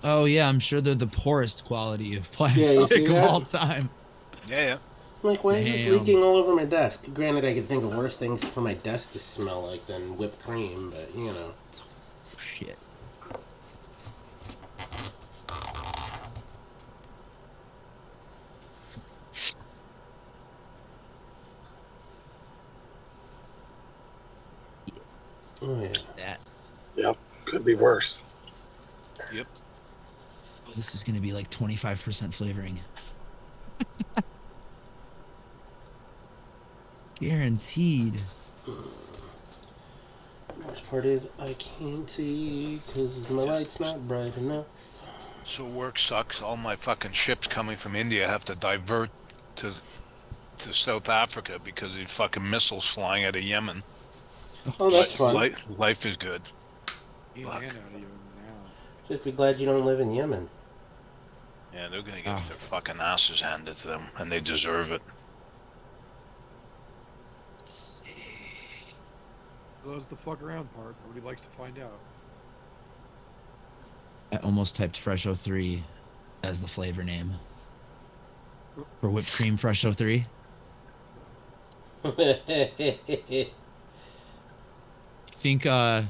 Oh yeah, I'm sure they're the poorest quality of
you
plastic
see
of
that?
all time.
Yeah.
I'm like, why is this
Damn.
leaking all over my desk? Granted, I could think of worse things for my desk to smell like than whipped cream, but you know.
Shit.
Oh yeah.
That.
Yep. Could be worse.
Yep.
This is gonna be like 25% flavoring. Guaranteed.
Worst part is I can't see because my light's not bright enough.
So work sucks. All my fucking ships coming from India have to divert to South Africa because of fucking missiles flying out of Yemen.
Oh, that's
But
fun.
life is good.
In
Fuck.
and out of you now.
Just be glad you don't live in Yemen.
Yeah, they're gonna get their fucking asses handed to them, and they deserve it.
Let's see.
That's the fuck around part. Nobody likes to find out.
I almost typed Fresh 03 as the flavor name. For whipped cream Fresh 03. Think your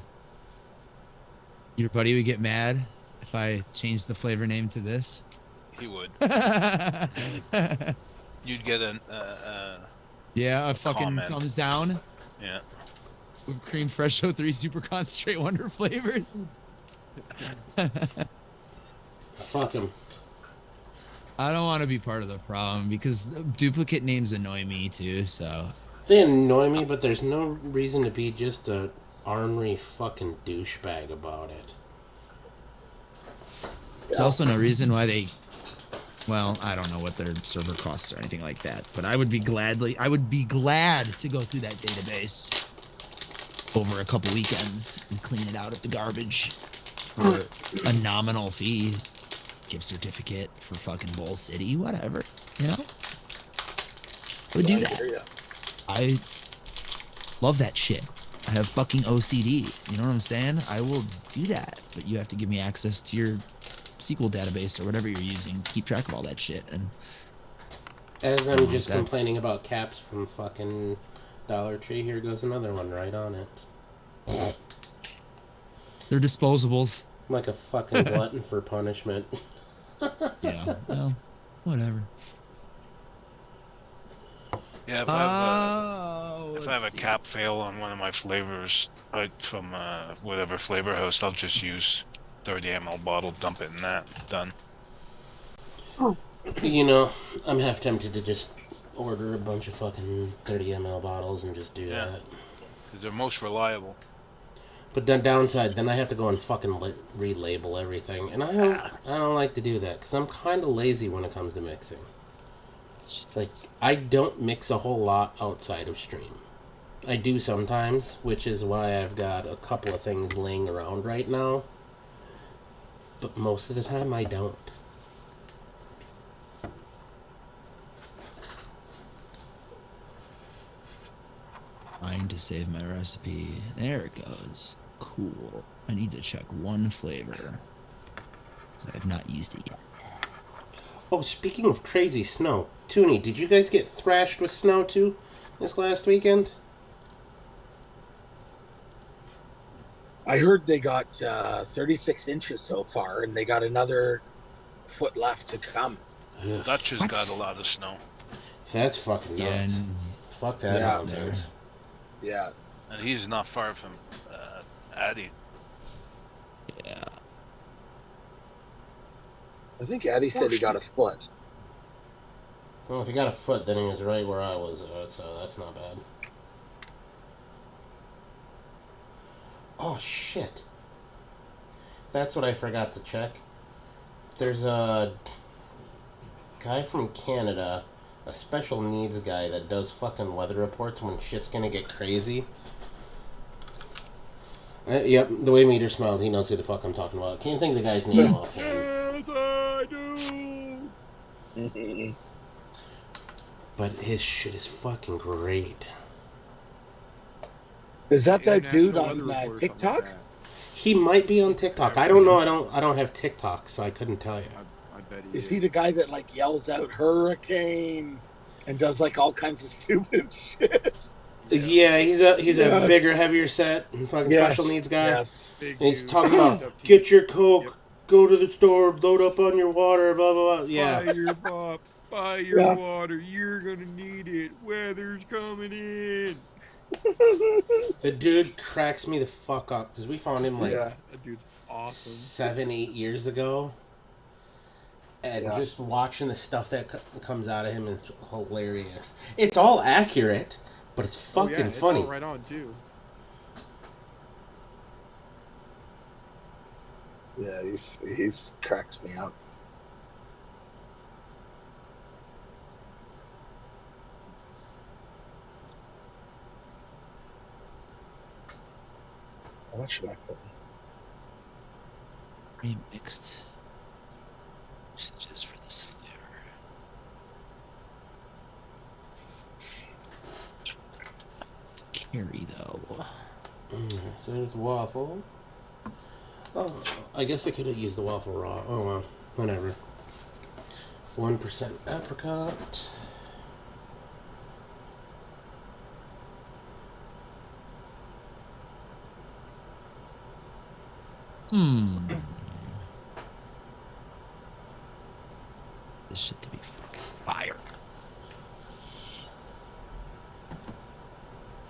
buddy would get mad if I changed the flavor name to this?
He would.
Yeah,
You'd get an
a fucking
comment.
thumbs down.
Yeah.
Whipped cream Fresh 03 super concentrate wonder flavors.
Fuck him.
I don't want to be part of the problem because duplicate names annoy me too, so
They annoy me, but there's no reason to be just a ornery fucking douchebag about it.
there's also no reason why they, well, I don't know what their server costs or anything like that, but I would be glad to go through that database over a couple weekends and clean it out of the garbage for a nominal fee. Gift certificate for fucking Bowl City, whatever, you know? I would do that. I love that shit. I have fucking OCD. You know what I'm saying? I will do that, but you have to give me access to your SQL database or whatever you're using to keep track of all that shit. And
As I'm
Oh,
just
that's-
complaining about caps from fucking Dollar Tree, here goes another one right on it.
they're disposables.
I'm like a fucking glutton for punishment.
Yeah, well, whatever.
Yeah, if I have a cap fail on one of my flavors from whatever flavor house, I'll just use 30 ml bottle, dump it in that. Done.
You know, I'm half tempted to just order a bunch of fucking 30 ml bottles and just do
Yeah.
that.
'Cause they're most reliable.
But the downside, then I have to go and fucking relabel everything, and I don't like to do that because I'm kind of lazy when it comes to mixing.
It's just
Like, I don't mix a whole lot outside of stream. I do sometimes, which is why I've got a couple of things laying around right now. But most of the time, I don't.
trying to save my recipe. There it goes. Cool. I need to check one flavor. I've not used it yet.
Oh, speaking of crazy snow, Toonie, did you guys get thrashed with snow too this last weekend?
I heard they got 36 inches so far, and they got another foot left to come.
Dutch has
What?
got a lot of snow.
That's fucking
Yeah,
nuts.
and
Fuck that
Yeah.
nonsense.
Yeah.
And he's not far from Addy.
yeah.
I think Addie said he got a foot.
Well, if he got a foot, then he was right where I was, so that's not bad. Oh, shit. That's what I forgot to check. There's a guy from Canada, a special needs guy that does fucking weather reports when shit's gonna get crazy. Yep, the way Meter smiled, he knows who the fuck I'm talking about. Can't think of the guy's name offhand.
Yes, I do.
But his shit is fucking great.
Is that that dude
International
on
Weather Report or something
TikTok?
like
He might be on TikTok. I don't know. I don't have TikTok, so I couldn't tell you.
that. I bet he
Is he the guy that like yells out hurricane and does like all kinds of stupid shit?
Yeah, he's a
Yes.
bigger, heavier set fucking special needs guy.
Yes.
Big
And he's
dude.
talking about
Up to
get your Coke,
Yep.
go to the store, load up on your water, blah blah blah. Yeah.
Buy your pop, buy your
Yeah.
water. You're gonna need it. Weather's coming in.
The dude cracks me the fuck up because we found him like
Yeah.
That dude's awesome.
7-8 years ago, and
Yeah.
just watching the stuff that comes out of him is hilarious. It's all accurate, but it's
Oh,
fucking
yeah, it's
funny.
all right on too.
Yeah, he's cracks me up. How much should I put?
Remixed usages for this flavor. It's a carry though.
So there's waffle. Oh, I guess I could have used the waffle raw. Oh well, whatever. 1% apricot.
This shit to be fucking fire.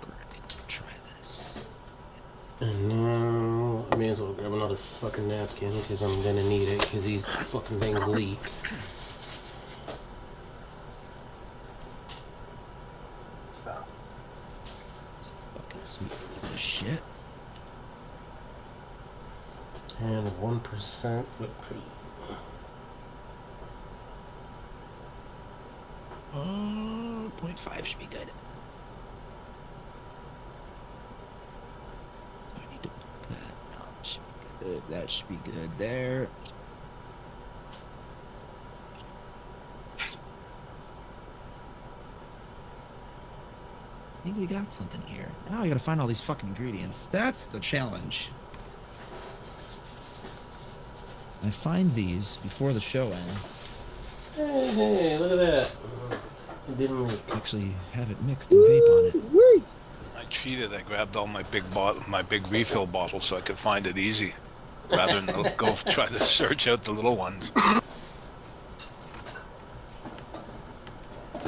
Great, try this.
And now I may as well grab another fucking napkin because I'm gonna need it because these fucking things leak.
It's fucking sweet as shit.
And 1% whipped cream.
0.5 should be good. Do I need to put that? No, it should be good. That should be good there. I think we got something here. Now I gotta find all these fucking ingredients. That's the challenge. I find these before the show ends.
Hey, look at that. It didn't leak.
Actually, have it mixed and vape on it.
I cheated. I grabbed all my big refill bottles so I could find it easy, rather than go try to search out the little ones.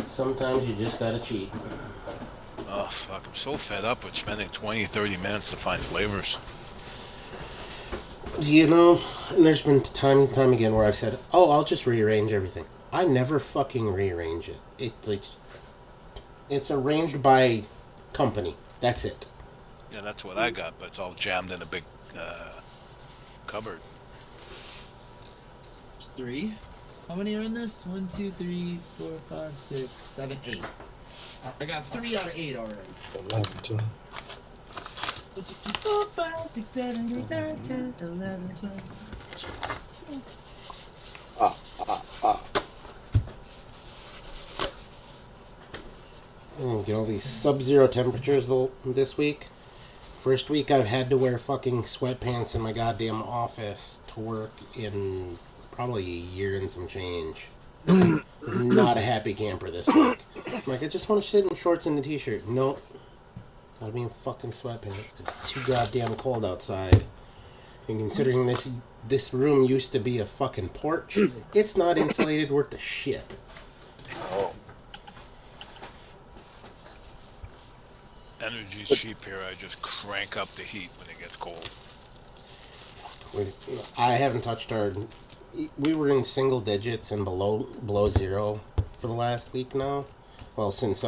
Sometimes you just gotta cheat.
Oh fuck! I'm so fed up with spending 20, 30 minutes to find flavors.
You know, and there's been time and time again where I've said, "Oh, I'll just rearrange everything." I never fucking rearrange it. It's arranged by company. That's it.
Yeah, that's what I got, but it's all jammed in a big cupboard.
There's 3. How many are in this? 1, 2, 3, 4, 5, 6, 7, 8. I got 3 out of 8 already.
11, 12.
4, 5, 6, 7, 8, 9, 10, 11, 12.
Get all these sub-zero temperatures this week. First week I've had to wear fucking sweatpants in my goddamn office to work in probably a year and some change. Not a happy camper this week. I'm like, I just want to sit in shorts and a t-shirt. Nope. Gotta be in fucking sweatpants because it's too goddamn cold outside. And considering this room used to be a fucking porch, it's not insulated worth the shit.
Oh.
Energy's cheap here. I just crank up the heat when it gets cold.
I haven't touched our... We were in single digits and below zero for the last week now. Well, since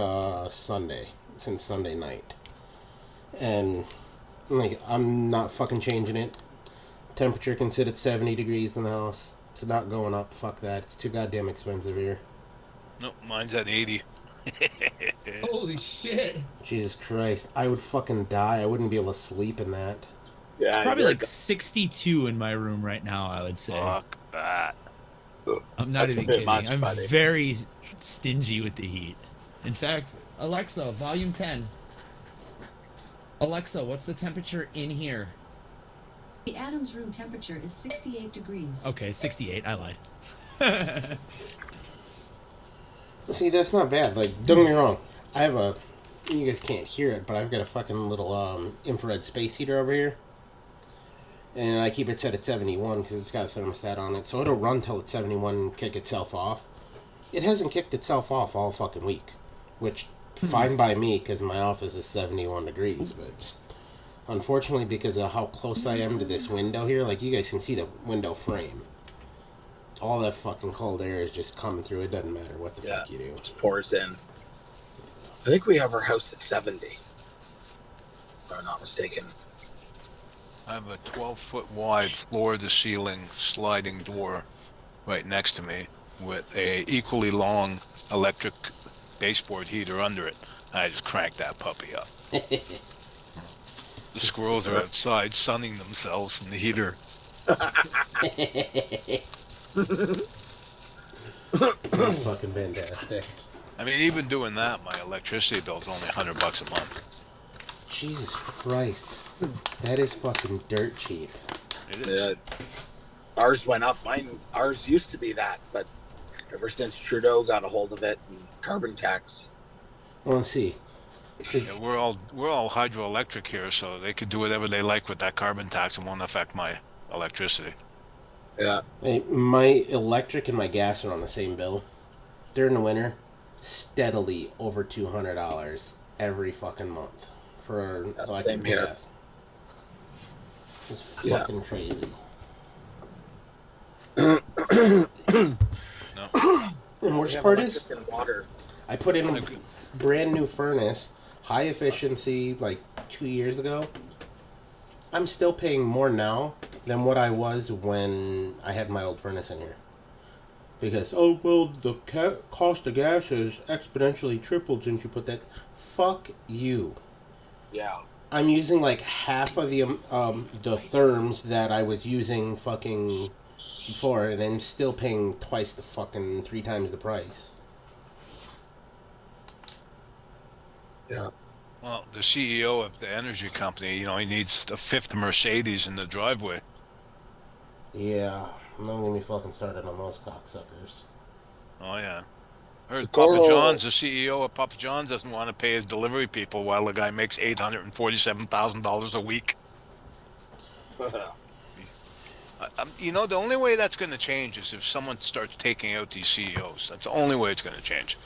Sunday. Since Sunday night. And, like, I'm not fucking changing it. Temperature can sit at 70 degrees in the house. It's not going up. Fuck that. It's too goddamn expensive here.
Nope, mine's at 80.
Holy shit.
Jesus Christ. I would fucking die. I wouldn't be able to sleep in that.
Yeah,
It's probably
you're
like 62 in my room right now, I would say.
Fuck that.
I'm not
That's a
even
bit
kidding.
much,
I'm
buddy.
very stingy with the heat. In fact, Alexa, volume 10. Alexa, what's the temperature in here?
The Adams room temperature is 68 degrees.
Okay, 68. I lied.
See, that's not bad. Like, don't get me wrong. I have a... You guys can't hear it, but I've got a fucking little infrared space heater over here. And I keep it set at 71 because it's got a thermostat on it. So it'll run till it's 71 and kick itself off. It hasn't kicked itself off all fucking week. Which, fine by me because my office is 71 degrees. But it's, unfortunately, because of how close I am to this window here, like you guys can see the window frame. All that fucking cold air is just coming through. It doesn't matter what the fuck you do.
just pours in. I think we have our house at 70. If I'm not mistaken.
I have a 12-foot wide floor-to-ceiling sliding door right next to me with a equally long electric baseboard heater under it. I just crank that puppy up. The squirrels are outside sunning themselves from the heater.
That's fucking fantastic.
I mean, even doing that, my electricity bill's only $100 a month.
Jesus Christ. That is fucking dirt cheap.
It is.
Ours went up. Ours used to be that, but ever since Trudeau got a hold of it and carbon tax.
Well, let's see.
Yeah, we're all hydroelectric here, so they could do whatever they like with that carbon tax and won't affect my electricity.
Yeah.
Hey, my electric and my gas are on the same bill. During the winter, steadily over $200 every fucking month for electric
same
and
here.
gas. It's fucking crazy.
No.
The worst
We have
part is,
electric and water.
I put in a brand new furnace, high efficiency, like 2 years ago. I'm still paying more now than what I was when I had my old furnace in here. Because, oh, well, the cost of gas has exponentially tripled since you put that. Fuck you.
Yeah.
I'm using like half of the therms that I was using fucking before, and I'm still paying twice the fucking 3 times the price.
Yeah.
Well, the CEO of the energy company, he needs a 5th Mercedes in the driveway.
Yeah, don't get me fucking started on those cocksuckers.
Oh, yeah. Heard
Socorro.
Papa John's, the CEO of Papa John's, doesn't want to pay his delivery people while the guy makes $847,000 a week. The only way that's going to change is if someone starts taking out these CEOs. That's the only way it's going to change.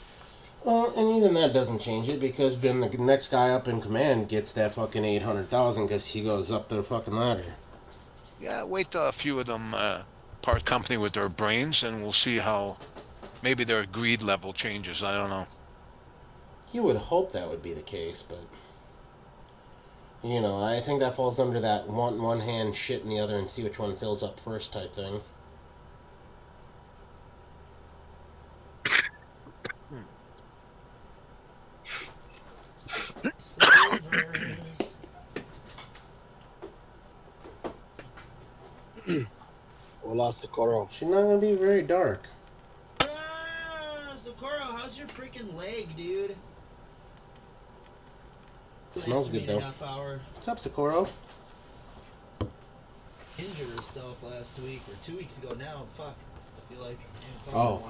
Well, and even that doesn't change it because then the next guy up in command gets that fucking $800,000 because he goes up the fucking ladder.
Yeah, wait till a few of them part company with their brains, and we'll see how maybe their greed level changes. I don't know.
You would hope that would be the case, but You know, I think that falls under that want one hand, shit in the other, and see which one fills up first type thing.
Hola, Socorro.
She's not gonna be very dark.
Socorro, how's your freaking leg, dude?
Smells good though.
Hour.
What's up, Socorro?
Injured herself last week or 2 weeks ago now. Fuck. I feel like.
Oh,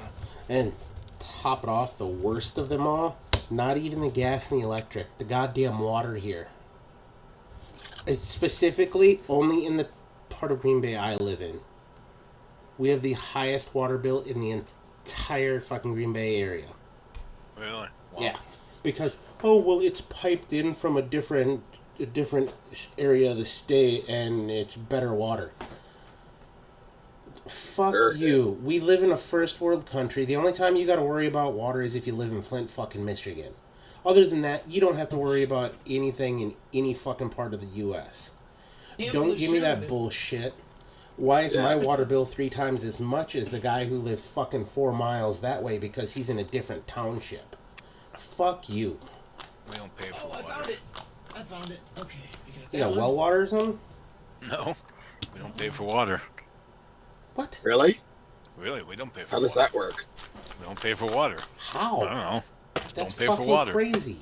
and top it off, the worst of them all, not even the gas and the electric, the goddamn water here. It's specifically only in the part of Green Bay I live in. We have the highest water bill in the entire fucking Green Bay area.
Really? Wow.
Yeah, because oh well, it's piped in from a different area of the state, and it's better water. Fuck you. We live in a first world country. The only time you got to worry about water is if you live in Flint, fucking Michigan. Other than that, you don't have to worry about anything in any fucking part of the U.S. Don't give me that bullshit. Why is my water bill 3 times as much as the guy who lives fucking 4 miles that way because he's in a different township? Fuck you.
We don't pay for
Oh,
water.
I found it. Okay.
You got well water or something?
No, we don't pay for water.
What?
Really?
Really, we don't pay for
How
water.
does that work?
We don't pay for water.
How?
I don't know.
That's
Don't pay
fucking
for water.
crazy.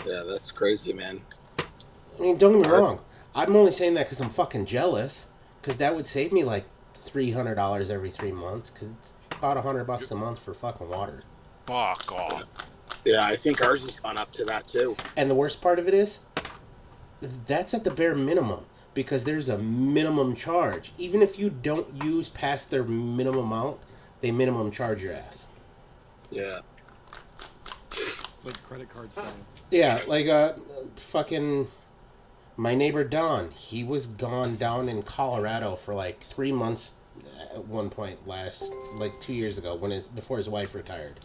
Yeah, that's crazy, man.
I mean, don't get me wrong. I'm only saying that because I'm fucking jealous. Because that would save me like $300 every 3 months. Because it's about $100 a month for fucking water.
Fuck off.
Yeah, I think ours has gone up to that too.
And the worst part of it is, that's at the bare minimum. Because there's a minimum charge. Even if you don't use past their minimum amount, they minimum charge your ass.
Yeah.
Like credit card style.
Yeah, like fucking my neighbor Don, he was gone down in Colorado for like 3 months at one point like 2 years ago before his wife retired.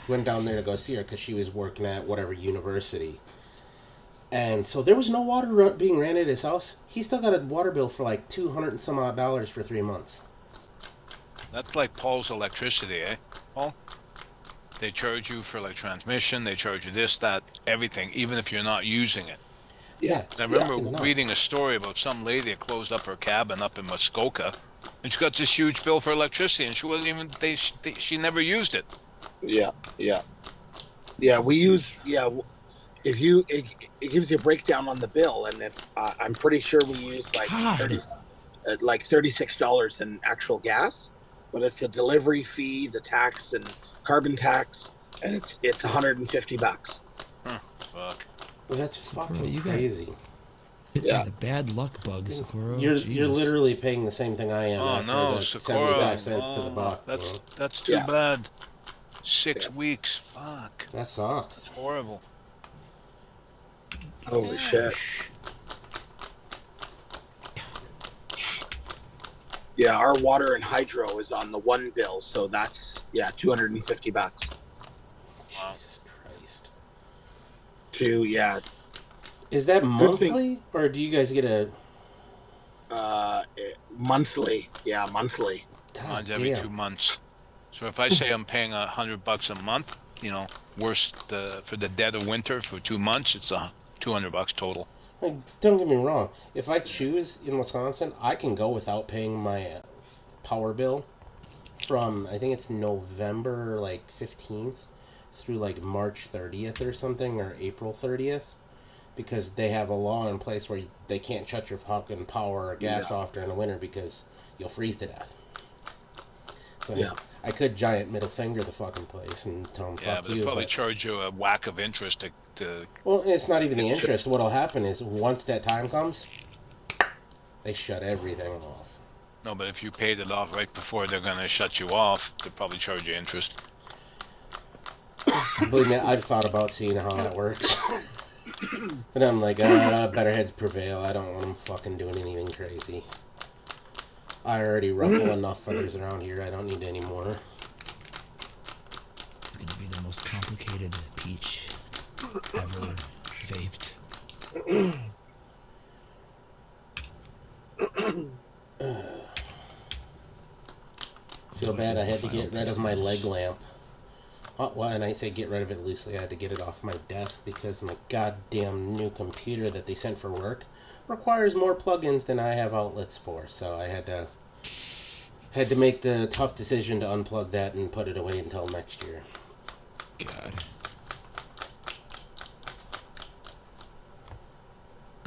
Went down there to go see her because she was working at whatever university. And so there was no water being ran at his house. He still got a water bill for like $200 and some odd for 3 months.
That's like Paul's electricity, eh, Paul? They charge you for like transmission, they charge you this, that, everything, even if you're not using it.
Yeah.
I remember
fucking nuts.
reading a story about some lady that closed up her cabin up in Muskoka, and she got this huge bill for electricity, and she wasn't even, she never used it.
Yeah. We use If you it gives you a breakdown on the bill, and if I'm pretty sure we use like $36 in actual gas, but it's the delivery fee, the tax, and carbon tax, and it's $150.
Huh, fuck.
Well, that's fucking
you got-
crazy.
Hit
Yeah.
by the bad luck bug, Socorro.
You're
Jesus.
literally paying the same thing I am
Oh
after
no,
the
Socorro.
75 cents to the buck. you know?
That's too
Yeah.
bad. 6 weeks. Fuck.
That sucks.
Horrible.
Holy shit! Yeah, our water and hydro is on the one bill, so that's $250.
Jesus Christ. Is that monthly, or do you guys get a
Monthly. Yeah, monthly.
God
Mine's every
damn.
2 months. So if I say I'm paying $100 a month, for the dead of winter for 2 months, it's $200 total.
Like, don't get me wrong. If I choose in Wisconsin, I can go without paying my power bill from, I think it's November 15th through March 30th or something, or April 30th, because they have a law in place where they can't shut your fucking power or gas off during the winter because you'll freeze to death. So I could giant middle finger the fucking place and tell them
Yeah,
fuck
but they
you.
probably charge you a whack of interest to
Well, it's not even the interest. What'll happen is once that time comes, they shut everything off.
No, but if you paid it off right before they're gonna shut you off, they'll probably charge you interest.
Believe me, I've thought about seeing how that works. But I'm like, better heads prevail. I don't want them fucking doing anything crazy. I already ruffle enough feathers around here. I don't need any more.
It's gonna be the most complicated peach ever vaped.
Feel bad I had to get rid of my leg lamp. Oh, well, and I say get rid of it loosely. I had to get it off my desk because my goddamn new computer that they sent for work requires more plugins than I have outlets for. So I had to make the tough decision to unplug that and put it away until next year.
God.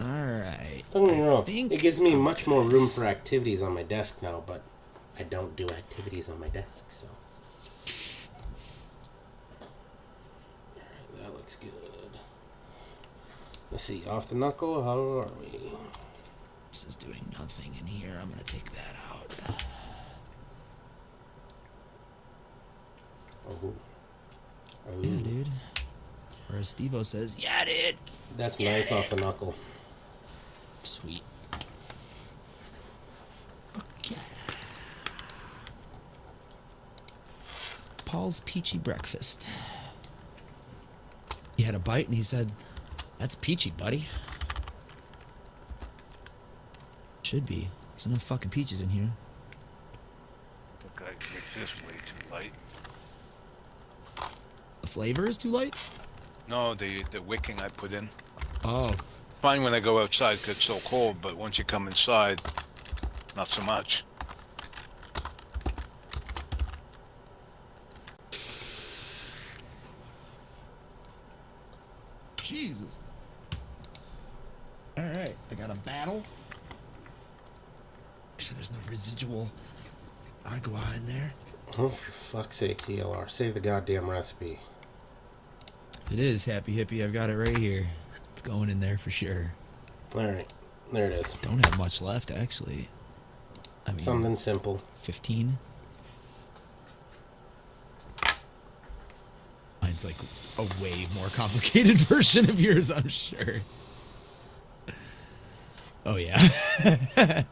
Alright.
Don't get me wrong.
think
It gives me
I'm
much more room for activities on my desk now, but I don't do activities on my desk, so. Alright, that looks good. Let's see, off the knuckle, how are we?
This is doing nothing in here. I'm gonna take that out.
Oh. Oh.
Yeah, dude. Or as Steve-O says, yeah, dude.
That's nice off the knuckle.
Sweet. Okay. Paul's peachy breakfast. He had a bite and he said, "That's peachy, buddy." Should be. There's enough fucking peaches in here.
Okay, make this way too light.
The flavor is too light?
No, the wicking I put in.
Oh.
Fine when I go outside 'cause it's so cold, but once you come inside, not so much.
Jesus. Alright, I got a battle. Make sure there's no residual agua in there.
Oh, for fuck's sake, CLR. Save the goddamn recipe.
It is Happy Hippie. I've got it right here. It's going in there for sure.
Alright, there it is.
Don't have much left, actually. I mean,
Something simple.
15. Mine's like a way more complicated version of yours, I'm sure. Oh, yeah.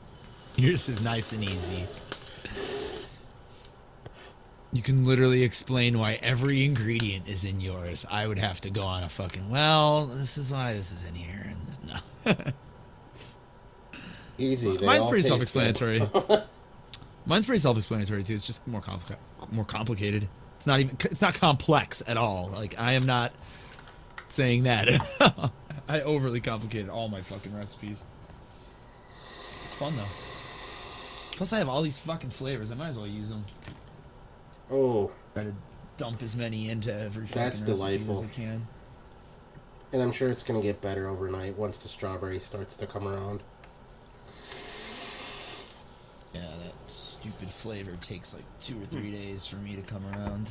Yours is nice and easy. You can literally explain why every ingredient is in yours. I would have to go on a fucking, well, this is why this is in here. And this, no.
Easy. They
Mine's
all
pretty
taste
self-explanatory.
good.
Mine's pretty self-explanatory too. It's just more complicated. It's not even. It's not complex at all. Like I am not saying that. I overly complicated all my fucking recipes. It's fun though. Plus, I have all these fucking flavors. I might as well use them.
Oh,
Try to dump as many into every fucking
That's
recipe
delightful.
as I can.
and I'm sure it's going to get better overnight once the strawberry starts to come around.
Yeah, that stupid flavor takes like 2 or 3 days for me to come around.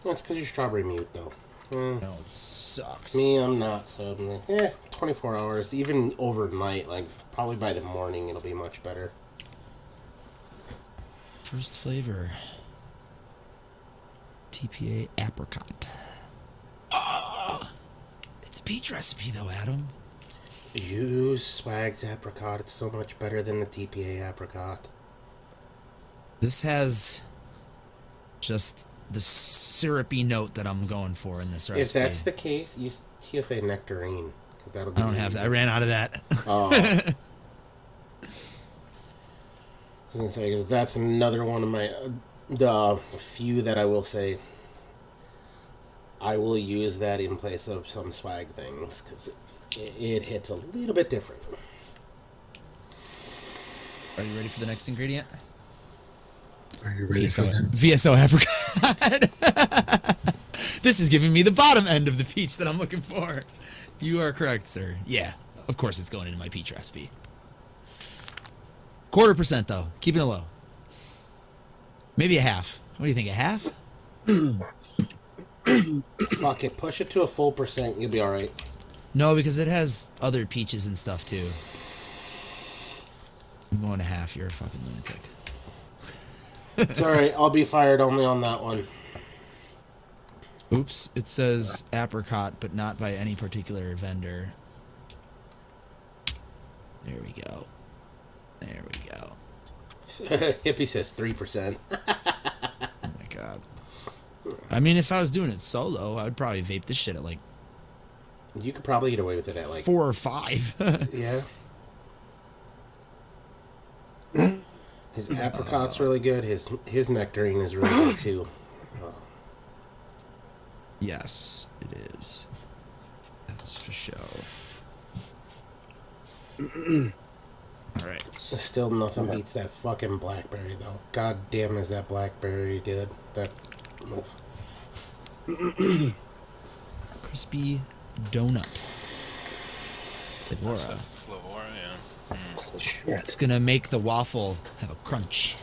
That's because you're strawberry mute, though.
No, it sucks.
Me, I'm not, so I'm like, 24 hours. Even overnight, like, probably by the morning it'll be much better.
First flavor. TPA apricot. It's a peach recipe though, Adam.
Use Swag's apricot. It's so much better than the TPA apricot.
This has just the syrupy note that I'm going for in this recipe.
If that's the case, use TFA nectarine. Cause that'll
I don't have that. I ran out of that.
Oh. I was gonna say, because that's another one of my, the few that I will say, I will use that in place of some Swag things, because it hits a little bit different.
Are you ready for the next ingredient?
Are you ready for that?
VSO apricot. This is giving me the bottom end of the peach that I'm looking for. You are correct, sir. Yeah, of course it's going into my peach recipe. 0.25% though, keeping it low. Maybe a half. What do you think? A half?
Fuck it, push it to a full %, you'll be alright.
No, because it has other peaches and stuff too. I'm going a half. You're a fucking lunatic.
It's alright, I'll be fired only on that one.
Oops, it says apricot, but not by any particular vendor. There we go. There we go.
Hippie says 3%.
Oh my god. I mean, if I was doing it solo, I would probably vape this shit at like
You could probably get away with it at like
4 or 5.
Yeah. His apricot's really good. His nectarine is really good too.
Yes, it is. That's for sure. All right.
Still nothing beats that fucking blackberry though. God damn, is that blackberry good? That.
Crispy donut.
That's the
Flavora.
flavor, yeah.
It's gonna make the waffle have a crunch.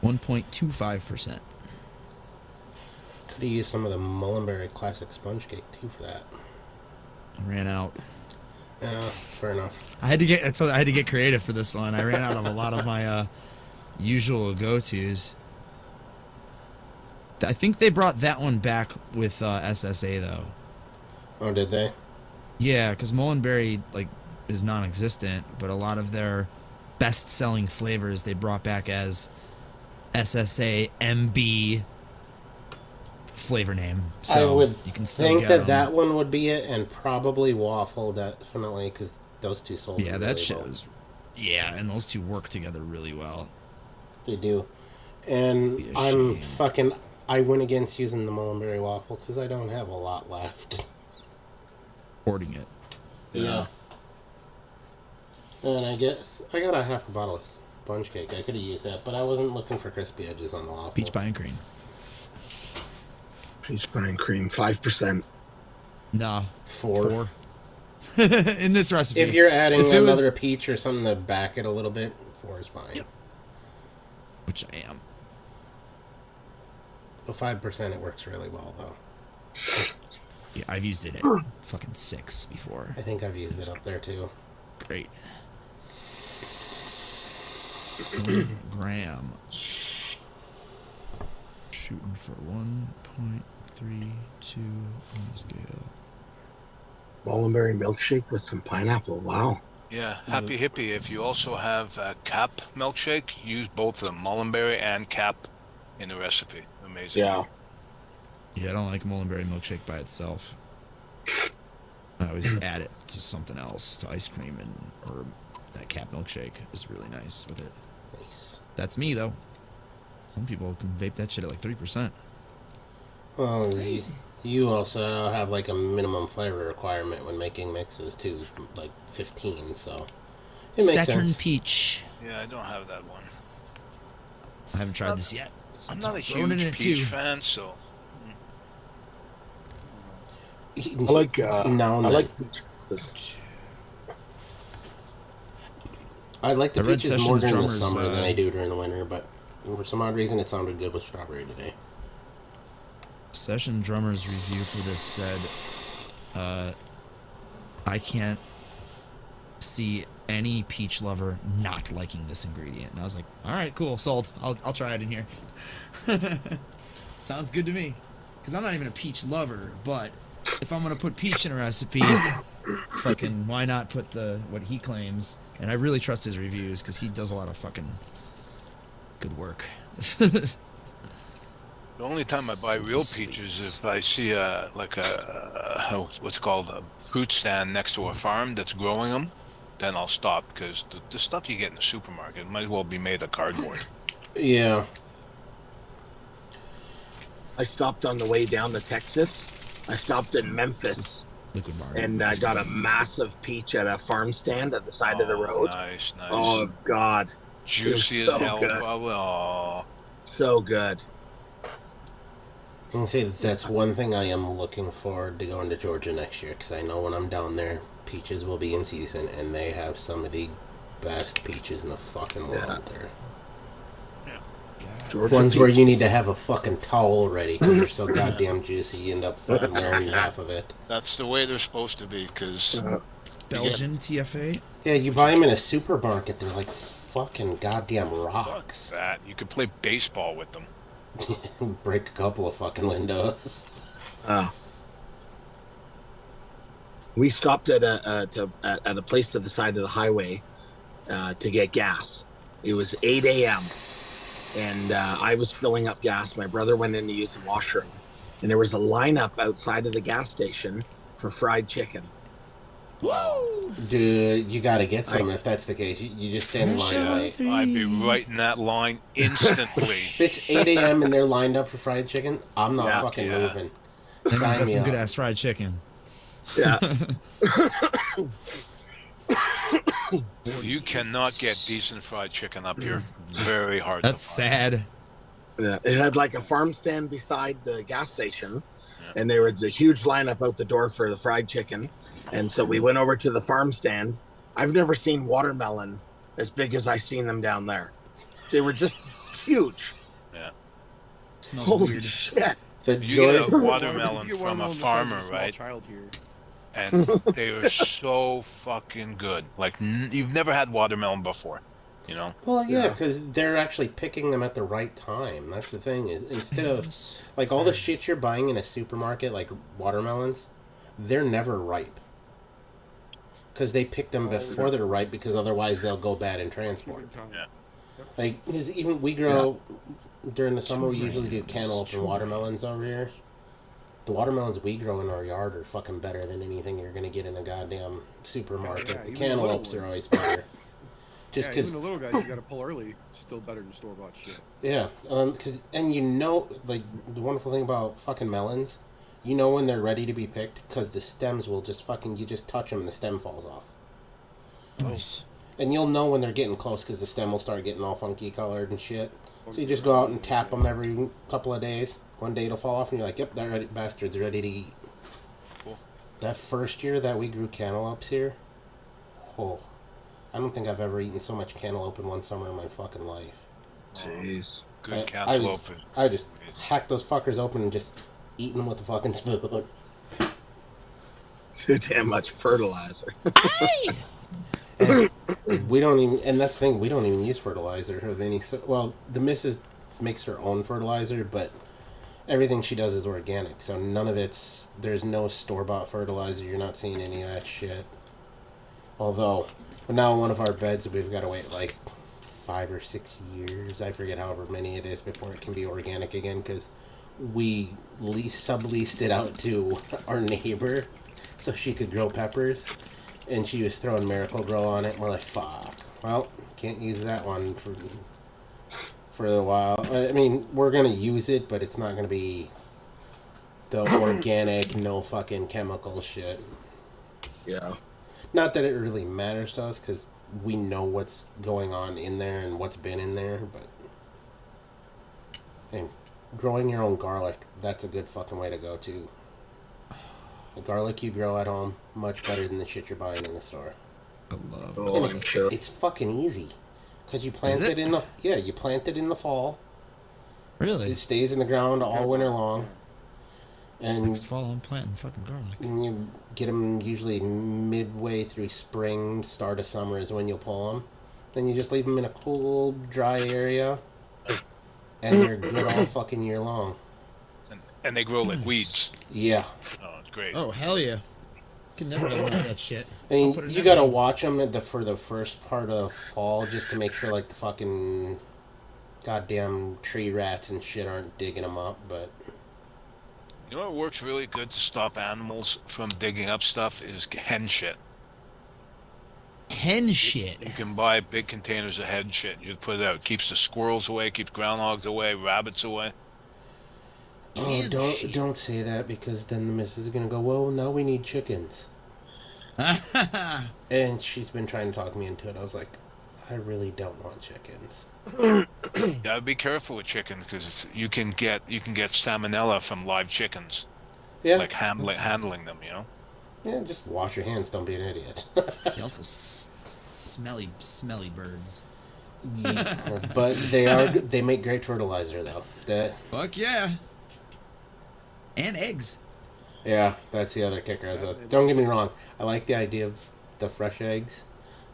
1.25%.
Could have used some of the Mullenberry Classic Sponge Cake too for that.
I ran out.
Yeah, fair enough.
I had to get creative for this one. I ran out of a lot of my usual go-tos. I think they brought that one back with SSA though.
Oh, did they?
Yeah, because Mullenberry is non-existent, but a lot of their best-selling flavors they brought back as SSA MB flavor name. So
I would
you can still
think
get
that
'em.
that one would be it, and probably waffle definitely because those two sold.
Yeah,
really
that shit
well.
was. Yeah, and those two work together really well.
They do, and
Be a
I'm
shame.
fucking. I went against using the Mullenberry waffle because I don't have a lot left.
Hoarding it.
Yeah. And I guess I got a half a bottle of sponge cake. I could have used that, but I wasn't looking for crispy edges on the waffle.
Peach pie and cream.
Peach pie and cream, 5%.
Nah.
4.
In this recipe.
If you're adding
If it was-
another peach or something to back it a little bit, 4 is fine.
Yep. Which I am.
But 5% it works really well though.
Yeah, I've used it at fucking 6 before.
I think I've used it up there too.
Great. 1 gram. Shooting for 1.32 on the scale.
Mullenberry milkshake with some pineapple. Wow.
Yeah, happy hippie. If you also have a cap milkshake, use both the Mullenberry and cap in the recipe. Amazing.
Yeah.
Yeah, I don't like Mullenberry milkshake by itself. I always add it to something else, to ice cream, or that cap milkshake is really nice with it.
Nice.
That's me though. Some people can vape that shit at like 3%.
Well, you also have like a minimum flavor requirement when making mixes too, like 15. So it makes
Saturn
sense.
Peach.
Yeah, I don't have that one.
I haven't tried this yet. so
I'm not a
throwing it in
huge
it
peach
too.
fan, so
I like
now and
I
then.
like peach.
I like the
I read
peaches more
Sessions
during the
Drummers,
summer than I do during the winter, but for some odd reason it sounded good with strawberry today.
Session Drummer's review for this said, I can't see any peach lover not liking this ingredient. And I was like, all right, cool, sold. I'll try it in here. Sounds good to me. Because I'm not even a peach lover, but if I'm going to put peach in a recipe, fucking why not put what he claims? And I really trust his reviews because he does a lot of fucking good work.
the only time I buy
So
real
sweet.
peaches is if I see what's called a fruit stand next to a farm that's growing them. Then I'll stop because the stuff you get in the supermarket might as well be made of cardboard.
Yeah.
I stopped on the way down to Texas. I stopped in Memphis
Liquid barley.
and I got a massive peach at a farm stand at the side of the
Oh,
road.
Nice, nice.
Oh God,
Juicy
it's
as
so
hell,
good.
probably. Oh,
so good.
I can say that that's one thing I am looking forward to going to Georgia next year because I know when I'm down there, peaches will be in season and they have some of the best peaches in the fucking world
Yeah.
there.
Georgia
Ones
peach.
where you need to have a fucking towel ready because they're so goddamn juicy you end up fucking wearing half of it.
that's the way they're supposed to be because
Belgian TFA.
Yeah, you buy them in a supermarket, they're like fucking goddamn
fuck
rocks.
that. You could play baseball with them.
Break a couple of fucking windows.
We stopped at a place to the side of the highway to get gas. It was 8 a.m. and I was filling up gas. My brother went in to use the washroom, and there was a lineup outside of the gas station for fried chicken.
Woo!
Dude, you gotta get some if that's the case. You just stand in line, right?
I'd be right in that line instantly.
If it's 8 a.m. and they're lined up for fried chicken, I'm not
Yeah.
fucking
Yeah.
moving.
That means
Sign
that's
me
some
up.
good ass fried chicken.
Yeah.
You cannot get decent fried chicken up here. Very hard
That's
to find.
sad.
Yeah, it had like a farm stand beside the gas station, and there was a huge lineup out the door for the fried chicken. And so we went over to the farm stand. I've never seen watermelon as big as I seen them down there. They were just huge.
Yeah.
Smells
Holy
weird.
shit!
The
You
joy.
get a watermelon
You get
from a
watermelon the size of
farmer,
small
right?
Child here.
And they are so fucking good. Like you've never had watermelon before, you know?
Well, yeah,
Yeah.
because they're actually picking them at the right time. That's the thing. Is instead of like all the shit you're buying in a supermarket, like watermelons, they're never ripe. Because they pick them before they're ripe, because otherwise they'll go bad in transport.
Yeah.
Like, because even we grow during the summer, we usually do cantaloupe and watermelons over here. The watermelons we grow in our yard are fucking better than anything you're gonna get in a goddamn supermarket.
Yeah,
The
even the little
cantaloupes are
ones.
always better. Just
Yeah,
because,
even the little guys you gotta pull early, still better than store bought shit.
yeah, cause, and you know, like, the wonderful thing about fucking melons, you know when they're ready to be picked, because the stems will just fucking, you just touch them and the stem falls off.
Nice.
And you'll know when they're getting close, because the stem will start getting all funky colored and shit. So you just go out and tap them every couple of days. One day it'll fall off, and you're like, yep, they're ready, bastards are ready to eat.
Cool.
That first year that we grew cantaloupes here, oh, I don't think I've ever eaten so much cantaloupe in one summer in my fucking life.
Jeez.
Good cantaloupe.
I just hacked those fuckers open and just eaten them with a fucking spoon.
Too damn much fertilizer.
And we don't even, and that's the thing, we don't even use fertilizer of any sort. Well, the missus makes her own fertilizer, but everything she does is organic, so none of there's no store-bought fertilizer. You're not seeing any of that shit. Although, now one of our beds, we've got to wait like 5 or 6 years, I forget however many it is, before it can be organic again, because we subleased it out to our neighbor so she could grow peppers, and she was throwing Miracle Grow on it, and we're like, fuck, well, can't use that one for a while. I mean, we're gonna use it, but it's not gonna be the organic, no fucking chemical shit.
Yeah.
Not that it really matters to us, because we know what's going on in there and what's been in there, but... And growing your own garlic, that's a good fucking way to go, too. The garlic you grow at home, much better than the shit you're buying in the store.
I love.
Oh,
And
I'm sure.
it's fucking easy. Because you plant
Is
it
it?
in the... Yeah, you plant it in the fall.
Really?
It stays in the ground all winter long. And
Next fall, I'm planting fucking garlic.
you get them usually midway through spring, start of summer is when you'll pull them. Then you just leave them in a cool, dry area, and they're good all fucking year long.
And they grow like
Nice.
weeds.
Yeah,
Oh, it's great.
Oh hell yeah! Can never get enough of that shit.
I mean,
put it in
you
that
gotta
one.
watch them for the first part of fall just to make sure like the fucking goddamn tree rats and shit aren't digging them up. But
You know what works really good to stop animals from digging up stuff is hen shit.
Hen shit.
You can buy big containers of hen shit. You put it out. It keeps the squirrels away, keeps groundhogs away, rabbits away.
oh,
Hen shit.
don't say that, because then the missus is gonna go, well, now we need chickens. And she's been trying to talk me into it. I was like, I really don't want chickens.
You gotta be careful with chickens because you can get salmonella from live chickens,
Yeah,
like handling them. You know.
yeah, just wash your hands. Don't be an idiot.
They also smelly birds.
But they make great fertilizer though.
Fuck yeah. And eggs.
Yeah, that's the other kicker. Don't get me wrong, I like the idea of the fresh eggs.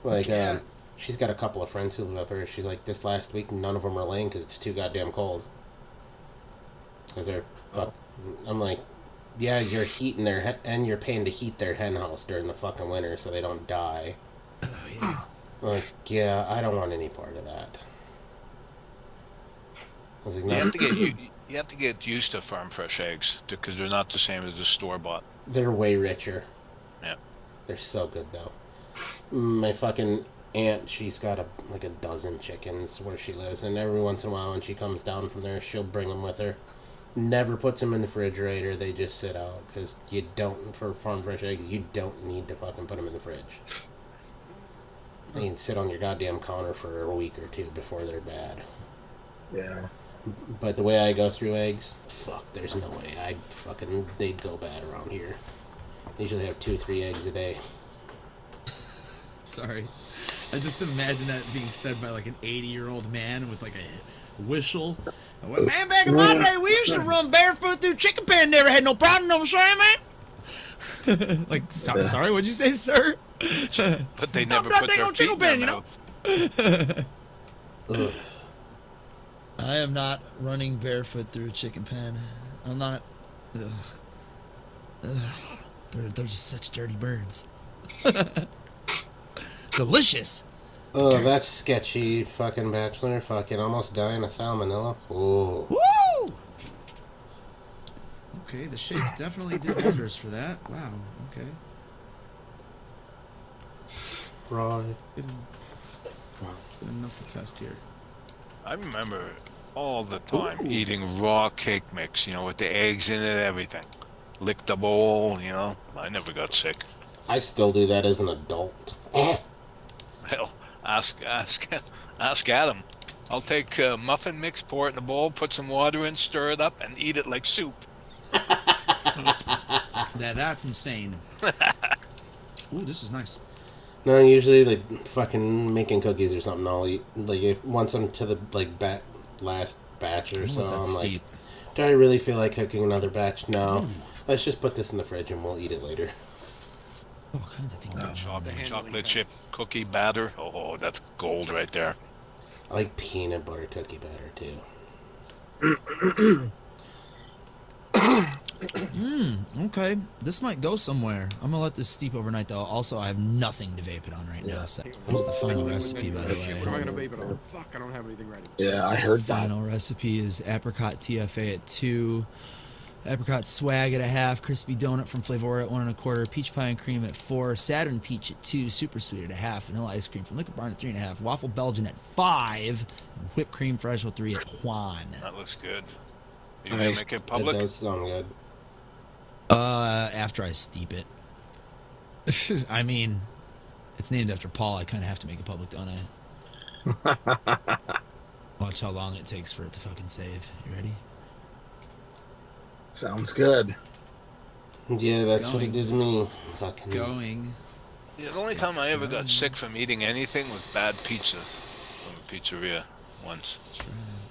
Like,
Yeah.
she's got a couple of friends who live up here. She's like, this last week, none of them are laying because it's too goddamn cold. Because they're, I'm like, yeah, you're heating and you're paying to heat their hen house during the fucking winter so they don't die.
Oh yeah.
I'm like, yeah, I don't want any part of that. I was like,
You
no,
have to get used to farm fresh eggs because they're not the same as the store bought.
they're way richer.
Yeah.
They're so good though. My fucking aunt, she's got like a dozen chickens where she lives, and every once in a while when she comes down from there, she'll bring them with her. Never puts them in the refrigerator. They just sit out because you don't, for farm fresh eggs, you don't need to fucking put them in the fridge. They can sit on your goddamn counter for a week or two before they're bad.
Yeah.
But the way I go through eggs, fuck, there's no way they'd go bad around here. I usually have 2-3 eggs a day.
Sorry. I just imagine that being said by like an 80-year-old man with like a whistle. Well, man, back in my day, we used to run barefoot through chicken pen. Never had no problem. No saying, man. Like, sorry, what'd you say, sir?
But they never put their feet in their mouth.
I am not running barefoot through a chicken pen. I'm not. They're just such dirty birds. Delicious.
Oh, that's sketchy, fucking bachelor. Fucking almost dying of salmonella. Ooh.
Woo! Okay, the shake definitely did wonders for that. Wow. Okay.
Right.
Good enough to test here.
I remember all the time eating raw cake mix, with the eggs in it, everything. Lick the bowl, I never got sick.
I still do that as an adult.
Hell, ask Adam. I'll take muffin mix, pour it in a bowl, put some water in, stir it up, and eat it like soup.
That's insane. Ooh, this is nice.
No, usually like fucking making cookies or something. I'll eat once I'm to the last batch or so. I'm like, do I really feel like cooking another batch? No. Let's just put this in the fridge and we'll eat it later.
All kinds of things.
Chocolate chip cookie batter. Oh, that's gold right there.
I like peanut butter cookie batter too.
Okay. This might go somewhere. I'm gonna let this steep overnight though. Also, I have nothing to vape it on right now. So here's the final recipe, by the way.
What am I gonna vape it on? Fuck, I don't have anything ready.
Yeah, I heard that.
Final recipe is apricot TFA at 2, apricot swag at 1/2, crispy donut from Flavor at 1 1/4, peach pie and cream at 4, Saturn peach at 2, super sweet at 1/2, vanilla ice cream from Liquor Barn at 3 1/2, waffle Belgian at 5, and whipped cream fresh at 3 at Juan.
That looks good. You gonna make it public?
It does sound good.
After I steep it. I mean, it's named after Paul. I kind of have to make it public, don't I? Watch how long it takes for it to fucking save. You ready?
Sounds good.
Yeah, that's what it did to me. Fucking
going.
Yeah, the only time I ever got sick from eating anything was bad pizza from a pizzeria once.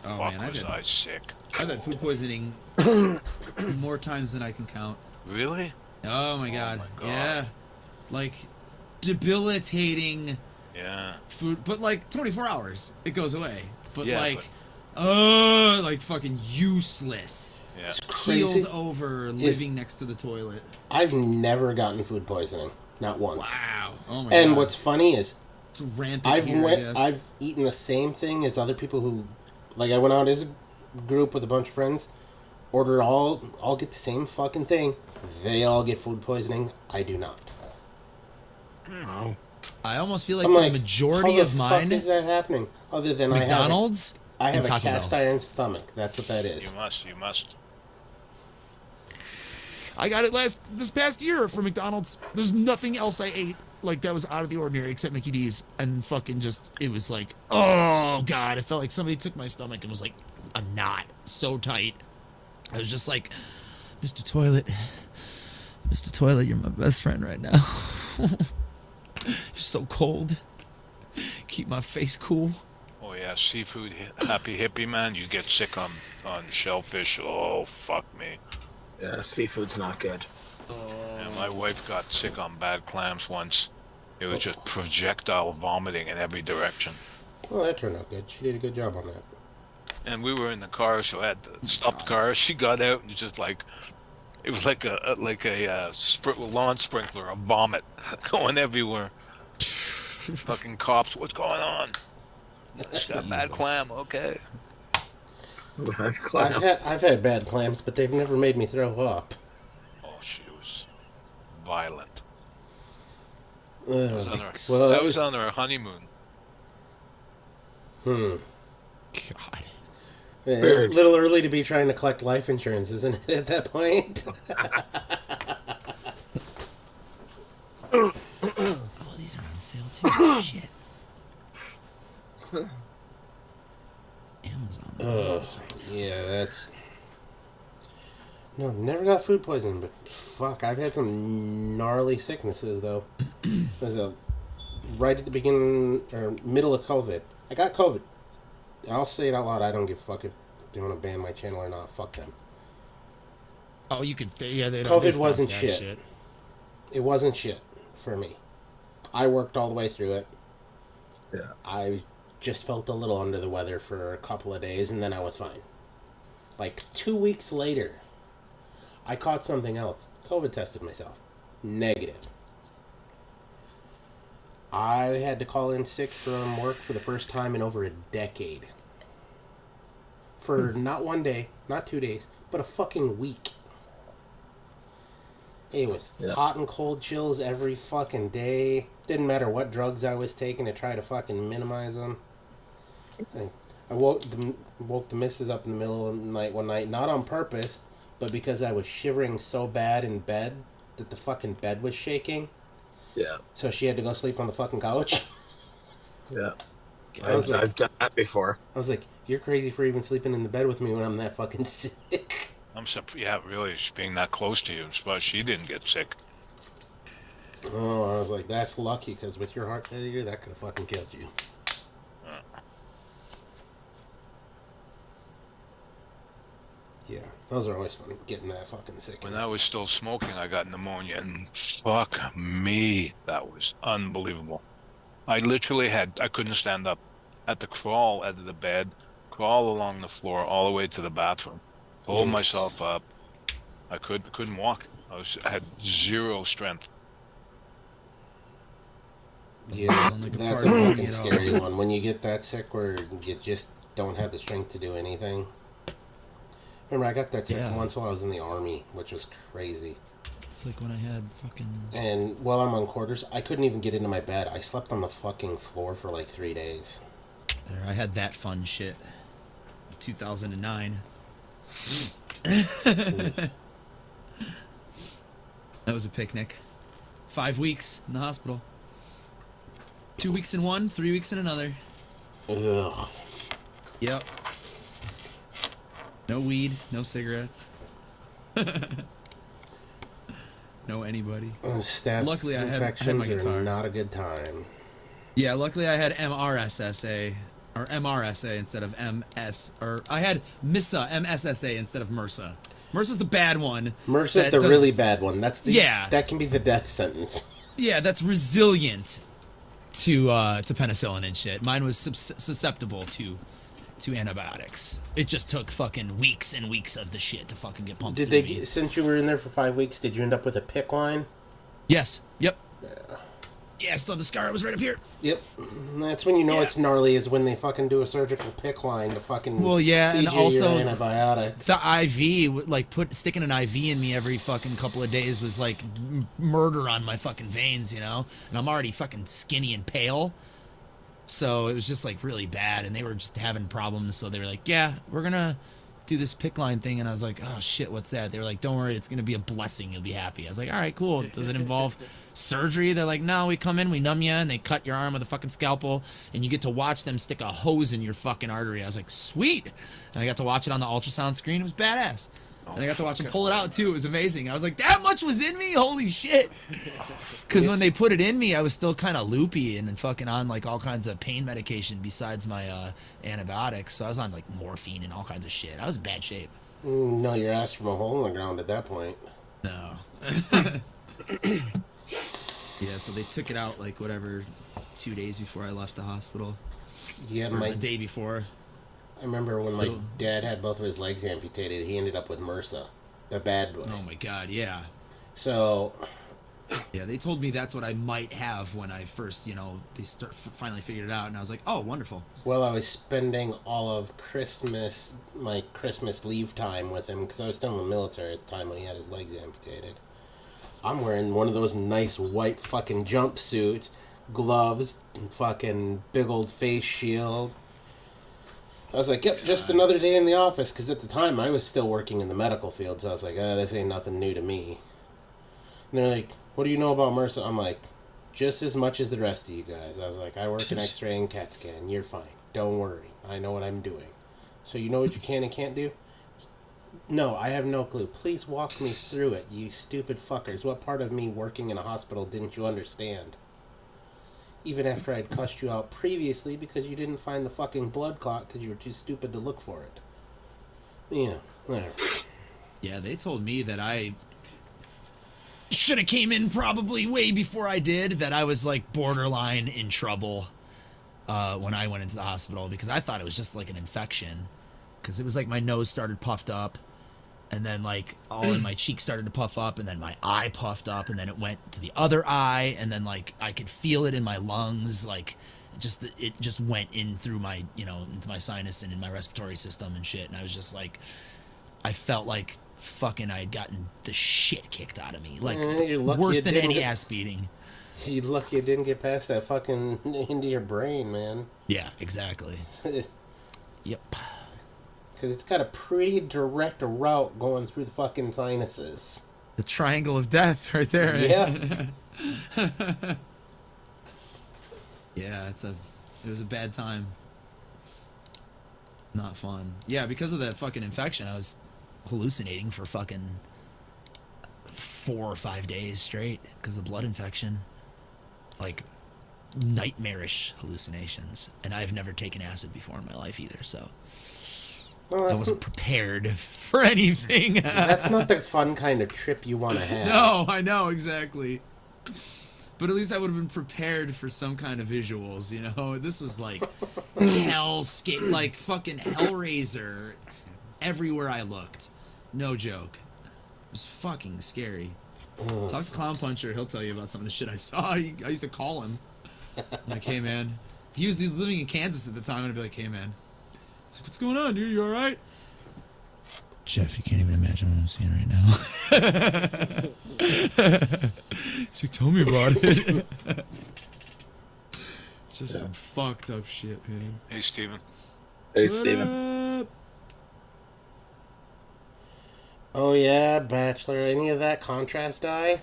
Oh
Fuck,
man,
was I sick.
I've had food poisoning more times than I can count.
Really?
Oh my god.
my God.
Yeah. Like debilitating
Yeah.
food, but like 24 hours it goes away. But
Yeah,
like fucking useless.
Yeah.
Keeled over, living next to the toilet.
I've never gotten food poisoning, not once.
Wow. Oh my god.
And what's funny is
it's rampant here, I guess.
I've eaten the same thing as other people who, like, I went out as a group with a bunch of friends, order all get the same fucking thing. They all get food poisoning. I do not.
Oh.
I almost feel like
I'm
the
like,
majority
how
of
the
mine.
this happening? Other than
McDonald's.
I have
and
a
Taco
cast
Bell.
iron stomach. That's what that is.
You must.
I got it this past year from McDonald's. There's nothing else I ate like that was out of the ordinary except Mickey D's, and fucking just it was like, oh god, it felt like somebody took my stomach and was like a knot so tight. I was just like, Mr. Toilet, you're my best friend right now. You're so cold. Keep my face cool.
Oh yeah, seafood happy hippie man. You get sick on shellfish. Oh fuck me.
Yeah, seafood's not good.
And my wife got sick on bad clams once. It was just projectile vomiting in every direction.
Well, that turned out good. She did a good job on that.
And we were in the car, so I had to stop the car. She got out and just like, it was like a lawn sprinkler, a vomit going everywhere. Fucking cops, what's going on? It's got bad clam, okay.
I've had bad clams, but they've never made me throw up.
Oh, she was violent.
Well,
that was on our honeymoon.
Hmm.
God.
A
Weird.
little early to be trying to collect life insurance, isn't it, at that point?
Oh, these are on sale too. Shit. Amazon.
Yeah, that's... No, never got food poisoning, but fuck, I've had some gnarly sicknesses, though. Right at the beginning, or middle of COVID. I got COVID. I'll say it out loud, I don't give a fuck if they want to ban my channel or not. Fuck them.
Oh, you could. Yeah, they
COVID
they stopped
wasn't
that
shit. It wasn't shit for me. I worked all the way through it.
Yeah.
I just felt a little under the weather for a couple of days, and then I was fine. Like 2 weeks later, I caught something else. COVID tested myself. Negative. I had to call in sick from work for the first time in over a decade. For not 1 day, not 2 days, but a fucking week. It was hot and cold chills every fucking day. Didn't matter what drugs I was taking to try to fucking minimize them. I woke the missus up in the middle of the night one night, not on purpose, but because I was shivering so bad in bed that the fucking bed was shaking.
Yeah.
So she had to go sleep on the fucking couch.
Yeah.
I've
done that before.
I was like, you're crazy for even sleeping in the bed with me when I'm that fucking sick.
I'm surprised. Yeah, really, being that close to you, as far as she didn't get sick.
Oh, I was like, that's lucky, because with your heart failure, that could have fucking killed you. Yeah, those are always fun, getting that fucking sick.
When I was still smoking, I got pneumonia, and fuck me, that was unbelievable. I literally I couldn't stand up. I had to crawl out of the bed, crawl along the floor all the way to the bathroom, hold myself up. I couldn't walk. I had zero strength.
Yeah, that's a fucking scary one. When you get that sick where you just don't have the strength to do anything. Remember, I got that sick once while I was in the Army, which was crazy.
It's like when I had fucking...
And while I'm on quarters, I couldn't even get into my bed. I slept on the fucking floor for like 3 days.
There, I had that fun shit. 2009. That was a picnic. 5 weeks in the hospital. 2 weeks in one, 3 weeks in another.
Ugh.
Yep. No weed, no cigarettes. No anybody.
Staph
Luckily, I had my
infections
guitar.
are not a good time.
Yeah, luckily I had MRSSA, or MRSA instead of MS, or I had MISA, MSSA instead of MRSA. MRSA's the bad one.
MRSA's the really bad one. That's the,
yeah.
That can be the death sentence.
Yeah, that's resilient to penicillin and shit. Mine was susceptible to antibiotics. It just took fucking weeks and weeks of the shit to fucking get pumped.
Did
through
they?
me.
Since you were in there for 5 weeks, did you end up with a PICC line?
Yes. Yep.
Yeah.
Yeah, still the scar was right up here.
Yep. That's when you know it's gnarly, is when they fucking do a surgical PICC line to fucking
feed and
you
also
your antibiotics.
The IV, like sticking an IV in me every fucking couple of days was like murder on my fucking veins, you know? And I'm already fucking skinny and pale. So it was just like really bad, and they were just having problems. So they were like, yeah, we're going to do this PICC line thing. And I was like, oh shit, what's that? They were like, don't worry, it's going to be a blessing. You'll be happy. I was like, all right, cool. Does it involve surgery? They're like, no, we come in, we numb you, and they cut your arm with a fucking scalpel, and you get to watch them stick a hose in your fucking artery. I was like, sweet. And I got to watch it on the ultrasound screen. It was badass. And I got to watch them pull it out too. It was amazing. I was like, that much was in me? Holy shit. Because when they put it in me, I was still kind of loopy and then fucking on like all kinds of pain medication besides my antibiotics. So I was on like morphine and all kinds of shit. I was in bad shape.
No, your ass from a hole in the ground at that point.
No. Yeah, so they took it out like whatever 2 days before I left the hospital.
Yeah,
or the day before.
I remember when my dad had both of his legs amputated, he ended up with MRSA, the bad one.
Oh my god, yeah.
So...
Yeah, they told me that's what I might have when I first, they finally figured it out, and I was like, oh, wonderful.
Well, I was spending all of Christmas, my Christmas leave time with him, because I was still in the military at the time when he had his legs amputated. I'm wearing one of those nice white fucking jumpsuits, gloves, and fucking big old face shield. I was like, yep, just another day in the office, because at the time I was still working in the medical field, so I was like, this ain't nothing new to me. And they're like, what do you know about MRSA? I'm like, just as much as the rest of you guys. I was like, I work in X-ray and CAT scan. You're fine. Don't worry. I know what I'm doing. So you know what you can and can't do? No, I have no clue. Please walk me through it, you stupid fuckers. What part of me working in a hospital didn't you understand? Even after I'd cussed you out previously because you didn't find the fucking blood clot because you were too stupid to look for it. Yeah, whatever.
Yeah, they told me that I should have came in probably way before I did, that I was like borderline in trouble when I went into the hospital, because I thought it was just like an infection, because it was like my nose started puffed up, and then like all in my cheeks started to puff up, and then my eye puffed up, and then it went to the other eye, and then like I could feel it in my lungs, like it just went in through my, you know, into my sinus and in my respiratory system and shit, and I was just like, I felt like fucking I had gotten the shit kicked out of me, like worse than any ass beating.
You're lucky it didn't get past that fucking into your brain, man.
Yeah, exactly. Yep.
Because it's got a pretty direct route going through the fucking sinuses.
The triangle of death right there.
Yeah.
Yeah, it was a bad time. Not fun. Yeah, because of that fucking infection, I was hallucinating for fucking 4 or 5 days straight because of blood infection. Like nightmarish hallucinations. And I've never taken acid before in my life either, so
well,
I wasn't prepared for anything.
That's not the fun kind of trip you want to have.
No, I know, exactly. But at least I would have been prepared for some kind of visuals, you know? This was like like fucking Hellraiser everywhere I looked. No joke. It was fucking scary. Talk to Clown Puncher, he'll tell you about some of the shit I saw. I used to call him. Like, hey man. He was living in Kansas at the time, and I'd be like, hey man. He's like, what's going on, dude? You alright? Jeff, you can't even imagine what I'm seeing right now. He's like, tell me about it. Just some fucked up shit, man.
Hey, Steven.
Hey, Steven.
Oh yeah, Bachelor, any of that contrast dye?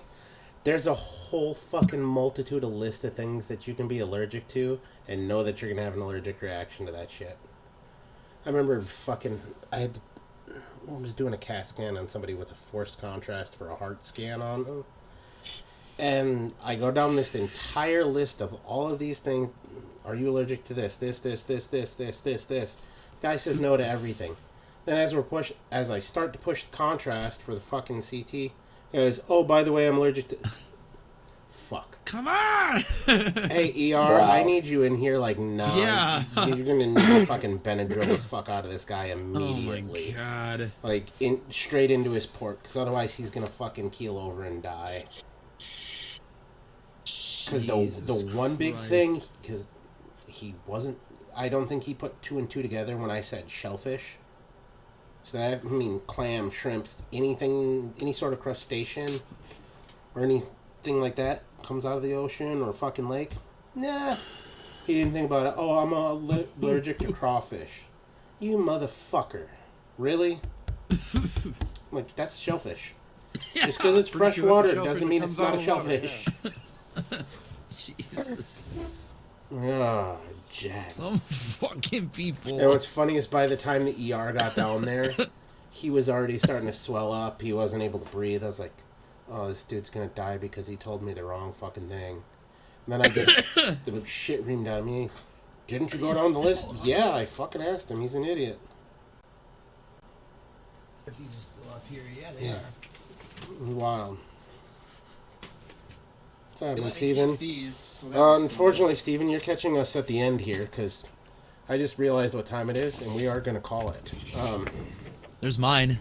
There's a whole fucking multitude of list of things that you can be allergic to and know that you're gonna have an allergic reaction to that shit. I remember I was doing a CAT scan on somebody with a forced contrast for a heart scan on them. And I go down this entire list of all of these things. Are you allergic to this? This. Guy says no to everything. Then as I start to push the contrast for the fucking CT, he goes, oh, by the way, I'm allergic to... Fuck.
Come on!
Hey, ER, wow. I need you in here like now.
Yeah.
You're gonna need to fucking Benadryl the fuck out of this guy immediately.
Oh my god.
Like, straight into his port, because otherwise he's gonna fucking keel over and die. Because the one big thing, because he wasn't... I don't think he put 2 and 2 together when I said shellfish. So that, clam, shrimps, anything, any sort of crustacean, or anything like that comes out of the ocean or fucking lake. Nah, he didn't think about it. Oh, I'm allergic to crawfish. You motherfucker. Really? Like, that's shellfish.
Yeah,
just because it's fresh water doesn't mean it's not a shellfish.
Yeah.
Jesus.
Oh, Jack.
Some fucking people.
And what's funny is by the time the ER got down there, he was already starting to swell up. He wasn't able to breathe. I was like, oh, this dude's going to die because he told me the wrong fucking thing. And then I get the shit reamed out of me. Didn't you go down the list? Yeah, I fucking asked him. He's an idiot.
If these are still up here, yeah, they are.
Wild. What's happening,
Steven?
Steven?
These, so
Unfortunately, Steven, you're catching us at the end here because I just realized what time it is, and we are going to call it.
There's mine.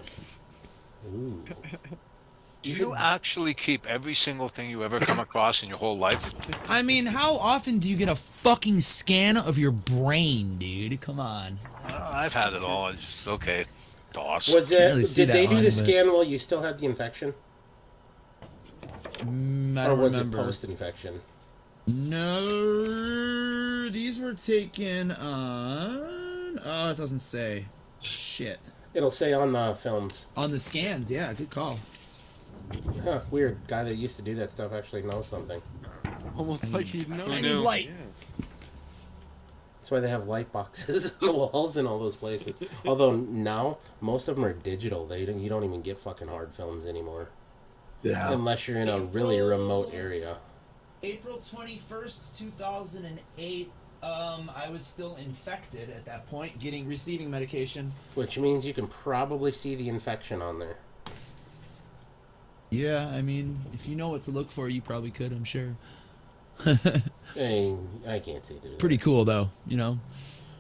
Ooh.
Do you actually keep every single thing you ever come across in your whole life?
I mean, how often do you get a fucking scan of your brain, dude? Come on.
I've had it all. It's just, okay, toss.
Was it?
Really see
Did they
that
do
one,
the
but-
scan while you still had the infection?
I
Or
don't
was
remember.
it post-infection?
No, these were taken on. Oh, it doesn't say. Shit.
It'll say on the films.
On the scans, yeah, good call.
Huh, weird. Guy that used to do that stuff actually knows something.
Almost like he'd know.
I need light.
Yeah.
That's why they have light boxes on the walls in all those places. Although now, most of them are digital. You don't even get fucking hard films anymore.
Yeah.
Unless you're in a really remote area.
April 21st, 2008. I was still infected at that point, receiving medication.
Which means you can probably see the infection on there.
Yeah, I mean, if you know what to look for, you probably could, I'm sure.
I can't see through that.
Pretty cool, though, you know?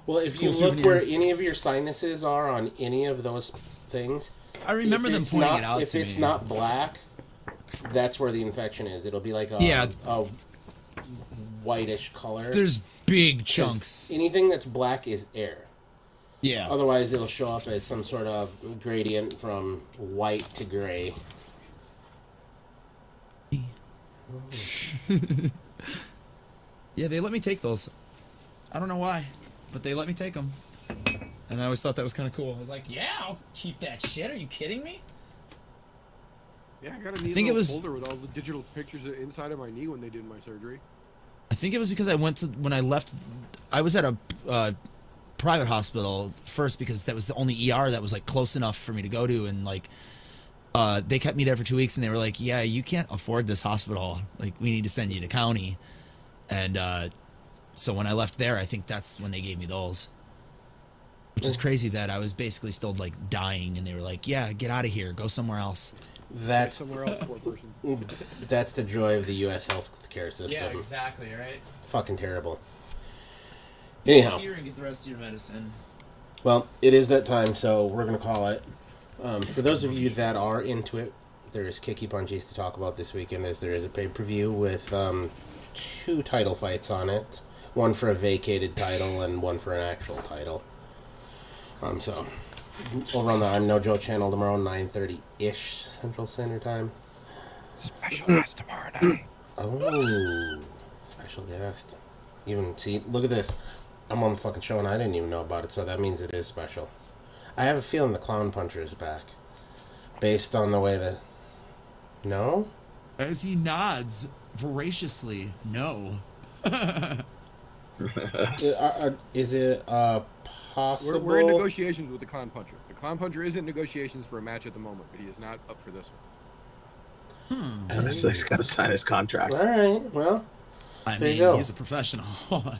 Well, if
cool
you look
souvenir.
where any of your sinuses are on any of those things,
I remember
if
them
it's
pointing
not,
it out
if
to me.
it's not black, that's where the infection is. It'll be like a whitish color.
There's big
'Cause
chunks.
Anything that's black is air.
Yeah.
Otherwise, it'll show up as some sort of gradient from white to gray.
Yeah, they let me take those. I don't know why, but they let me take them. And I always thought that was kind of cool. I was like, yeah, I'll keep that shit. Are you kidding me?
Yeah, I got a neat
think it
little
was-
folder with all the digital pictures inside of my knee when they did my surgery.
I think it was because when I left, I was at a private hospital first because that was the only ER that was like close enough for me to go to, and like they kept me there for 2 weeks, and they were like, yeah, you can't afford this hospital, like we need to send you to county. And so when I left there, I think that's when they gave me those, which is crazy that I was basically still like dying, and they were like, yeah, get out of here, go somewhere else.
That's
Somewhere else, poor person.
that's the joy of the U.S. healthcare system.
exactly, right?
Fucking terrible. Anyhow,
Here and get the rest of your medicine.
well, it is that time, so we're gonna call it. For those of you that are into it, there is Kicky Punchies to talk about this weekend, as there is a pay-per-view with 2 title fights on it. One for a vacated title and one for an actual title. So, over on the I'm No Joe channel tomorrow, 9:30-ish Central Standard Time.
Special guest tomorrow night.
Oh, special guest. Even, see, look at this. I'm on the fucking show and I didn't even know about it, so that means it is special. I have a feeling the Clown Puncher is back. Based on the way that... No?
As he nods voraciously, no.
Is it possible?
We're in negotiations with the Clown Puncher. The Clown Puncher is in negotiations for a match at the moment, but he is not up for this one.
He's got to sign his contract.
All right, well,
I
There you
mean,
go.
he's a professional.
at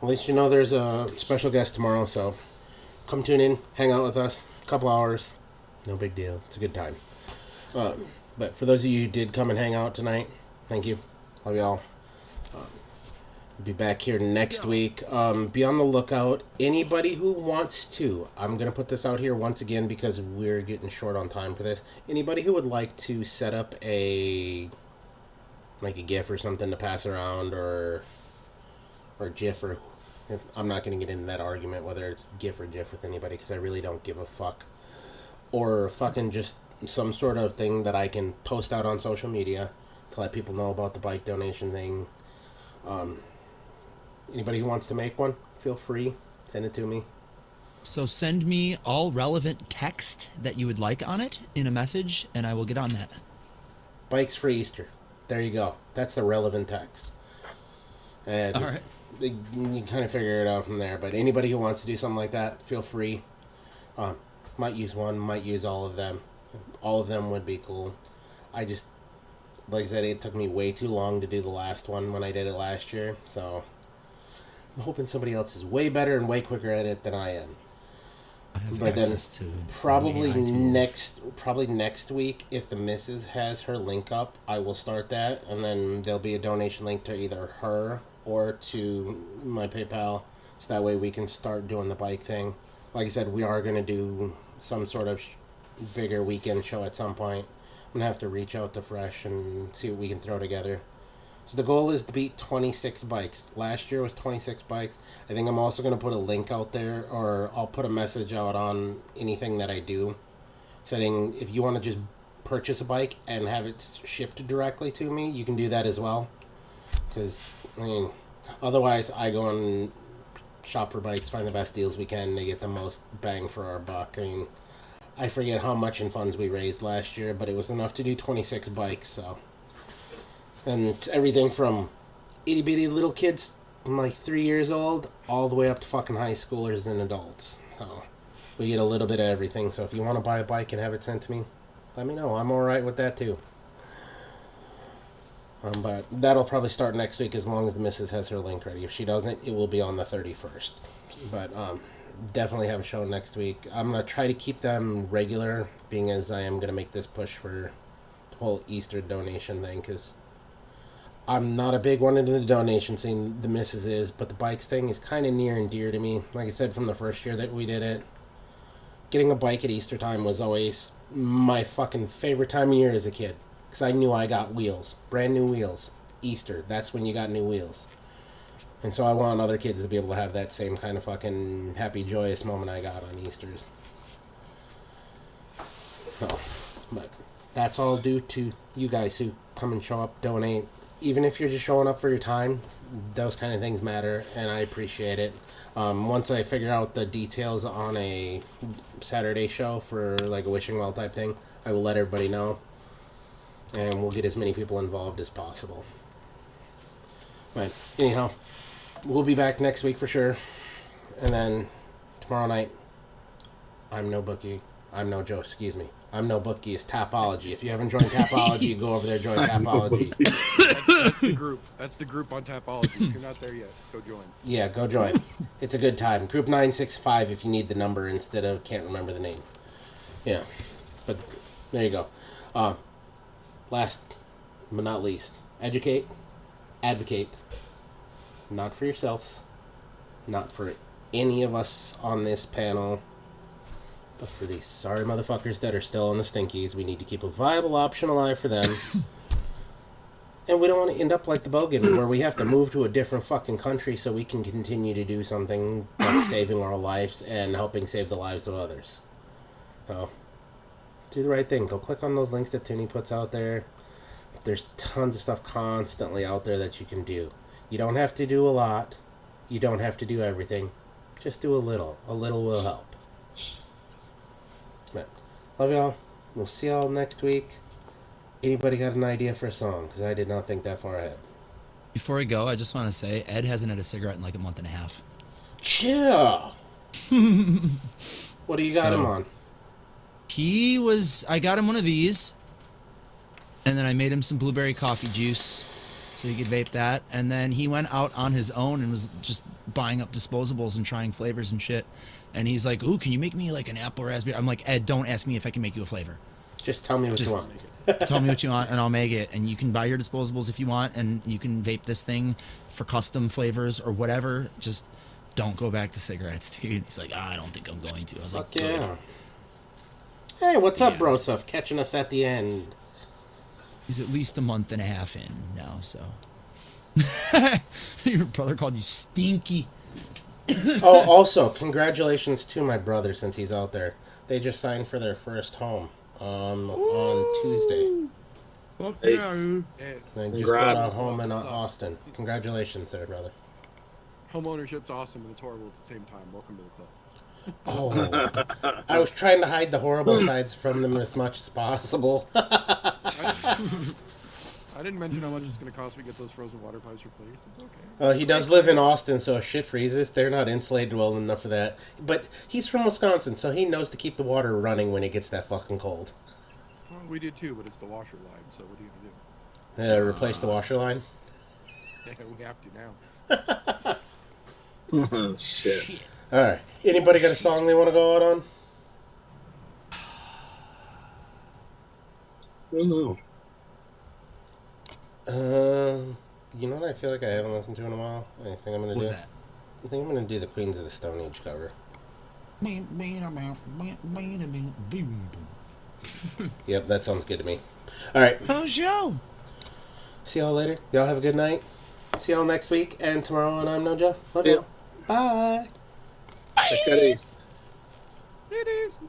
least you know there's a special guest tomorrow, so come tune in, hang out with us, a couple hours. No big deal. It's a good time. But for those of you who did come and hang out tonight, thank you. Love y'all. Be back here next week. Be on the lookout. Anybody who wants to, I'm going to put this out here once again because we're getting short on time for this. Anybody who would like to set up a GIF or something to pass around, or GIF, or I'm not going to get into that argument whether it's GIF or GIF with anybody because I really don't give a fuck. Or fucking just some sort of thing that I can post out on social media to let people know about the bike donation thing. Anybody who wants to make one, feel free. Send it to me.
So send me all relevant text that you would like on it in a message, and I will get on that.
Bikes for Easter. There you go. That's the relevant text. And
All right.
you can kind of figure it out from there. But anybody who wants to do something like that, feel free. Might use one, might use all of them. All of them would be cool. I just, like I said, it took me way too long to do the last one when I did it last year. So I'm hoping somebody else is way better and way quicker at it than I am.
I have
But then
access to
probably
AI tools.
next week, if the missus has her link up, I will start that, and then there'll be a donation link to either her or to my PayPal, so that way we can start doing the bike thing. Like I said, we are going to do some sort of bigger weekend show at some point. I'm going to have to reach out to Fresh and see what we can throw together. So the goal is to beat 26 bikes. Last year was 26 bikes. I think I'm also going to put a link out there, or I'll put a message out on anything that I do, saying if you want to just purchase a bike and have it shipped directly to me, you can do that as well. Because, I mean, otherwise I go and shop for bikes, find the best deals we can to get the most bang for our buck. I mean, I forget how much in funds we raised last year, but it was enough to do 26 bikes, so. And it's everything from itty-bitty little kids from like 3 years old all the way up to fucking high schoolers and adults. So we get a little bit of everything. So if you want to buy a bike and have it sent to me, let me know. I'm alright with that too. But that'll probably start next week as long as the missus has her link ready. If she doesn't, it will be on the 31st. But definitely have a show next week. I'm going to try to keep them regular, being as I am going to make this push for the whole Easter donation thing, because I'm not a big one into the donation scene, the missus is, but the bikes thing is kind of near and dear to me. Like I said, from the first year that we did it, getting a bike at Easter time was always my fucking favorite time of year as a kid. Because I knew I got wheels. Brand new wheels. Easter. That's when you got new wheels. And so I want other kids to be able to have that same kind of fucking happy, joyous moment I got on Easters. So, but that's all due to you guys who come and show up, donate. Even if you're just showing up for your time, those kind of things matter, and I appreciate it. Once I figure out the details on a Saturday show for like a wishing well type thing, I will let everybody know. And we'll get as many people involved as possible. But anyhow, we'll be back next week for sure. And then tomorrow night, I'm no bookie. I'm no Joe, excuse me. I'm no bookie. It's Tapology. If you haven't joined Tapology, go over there, join Tapology.
That's the group. That's the group on Tapology. If you're not there yet, go join.
Yeah, go join. It's a good time. Group 965 if you need the number instead of can't remember the name. Yeah. But there you go. Last but not least, educate, advocate, not for yourselves, not for any of us on this panel, but for these sorry motherfuckers that are still on the stinkies. We need to keep a viable option alive for them. And we don't want to end up like the Bogan, where we have to move to a different fucking country so we can continue to do something that's saving our lives and helping save the lives of others. So, do the right thing. Go click on those links that Toonie puts out there. There's tons of stuff constantly out there that you can do. You don't have to do a lot. You don't have to do everything. Just do a little. A little will help. But, love y'all. We'll see y'all next week. Anybody got an idea for a song? Because I did not think that far ahead.
Before we go, I just want to say Ed hasn't had a cigarette in like a month and a half.
Chill! What do you got him on?
I got him one of these, and then I made him some blueberry coffee juice so he could vape that, and then he went out on his own and was just buying up disposables and trying flavors and shit, and he's like, ooh, can you make me like an apple raspberry? I'm like, Ed, don't ask me if I can make you a flavor.
Just tell me what you want.
Tell me what you want and I'll make it, and you can buy your disposables if you want, and you can vape this thing for custom flavors or whatever. Just don't go back to cigarettes, dude. He's like, I don't think I'm going to. I was like,
Fuck yeah.
good.
Hey, what's up, bro stuff? Catching us at the end.
He's at least a month and a half in now, so. Your brother called you stinky.
Oh, also, congratulations to my brother since he's out there. They just signed for their first home on Tuesday.
Fuck
Hey.
yeah.
They just
Congrats.
got a home in Austin. Congratulations there, brother.
Home ownership's awesome, and it's horrible at the same time. Welcome to the club.
Oh, I was trying to hide the horrible sides from them as much as possible.
I didn't mention how much it's going to cost me to get those frozen water pipes replaced. It's okay.
He does live in Austin, so if shit freezes, they're not insulated well enough for that. But he's from Wisconsin, so he knows to keep the water running when it gets that fucking cold.
Well, we did too, but it's the washer line, so what are you going to do?
Replace the washer line?
Yeah, we have to now.
Oh, shit.
Alright. Anybody got a song they want to go out on?
I don't know.
You know what I feel like I haven't listened to in a while? I think I'm going to do?
What's that?
I think I'm going to do the Queens of the Stone Age cover. Yep, that sounds good to me. Alright.
Oh, show.
See y'all later. Y'all have a good night. See y'all next week and tomorrow on I'm No Joe. Love y'all. Bye.
Take that ace.
It is.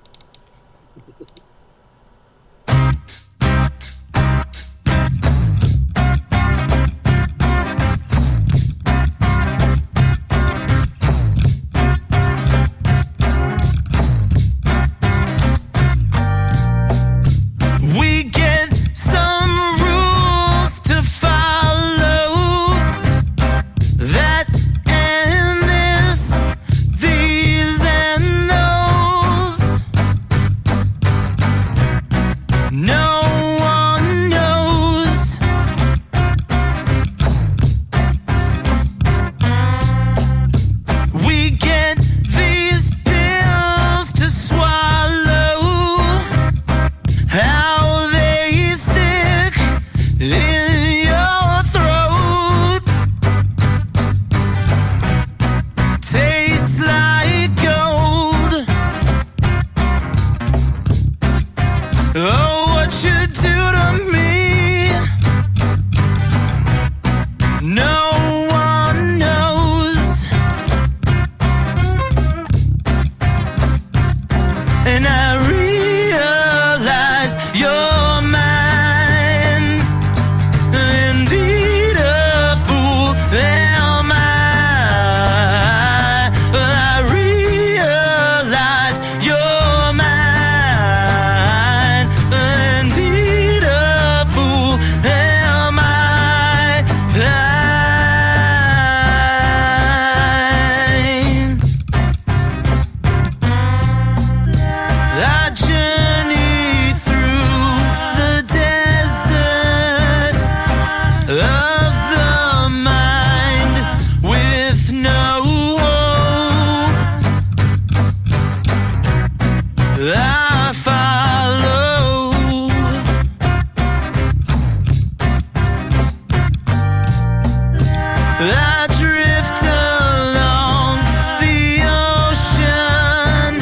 I drift along the ocean,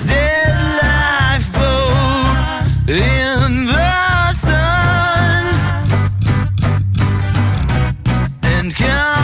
dead lifeboat in the sun, and come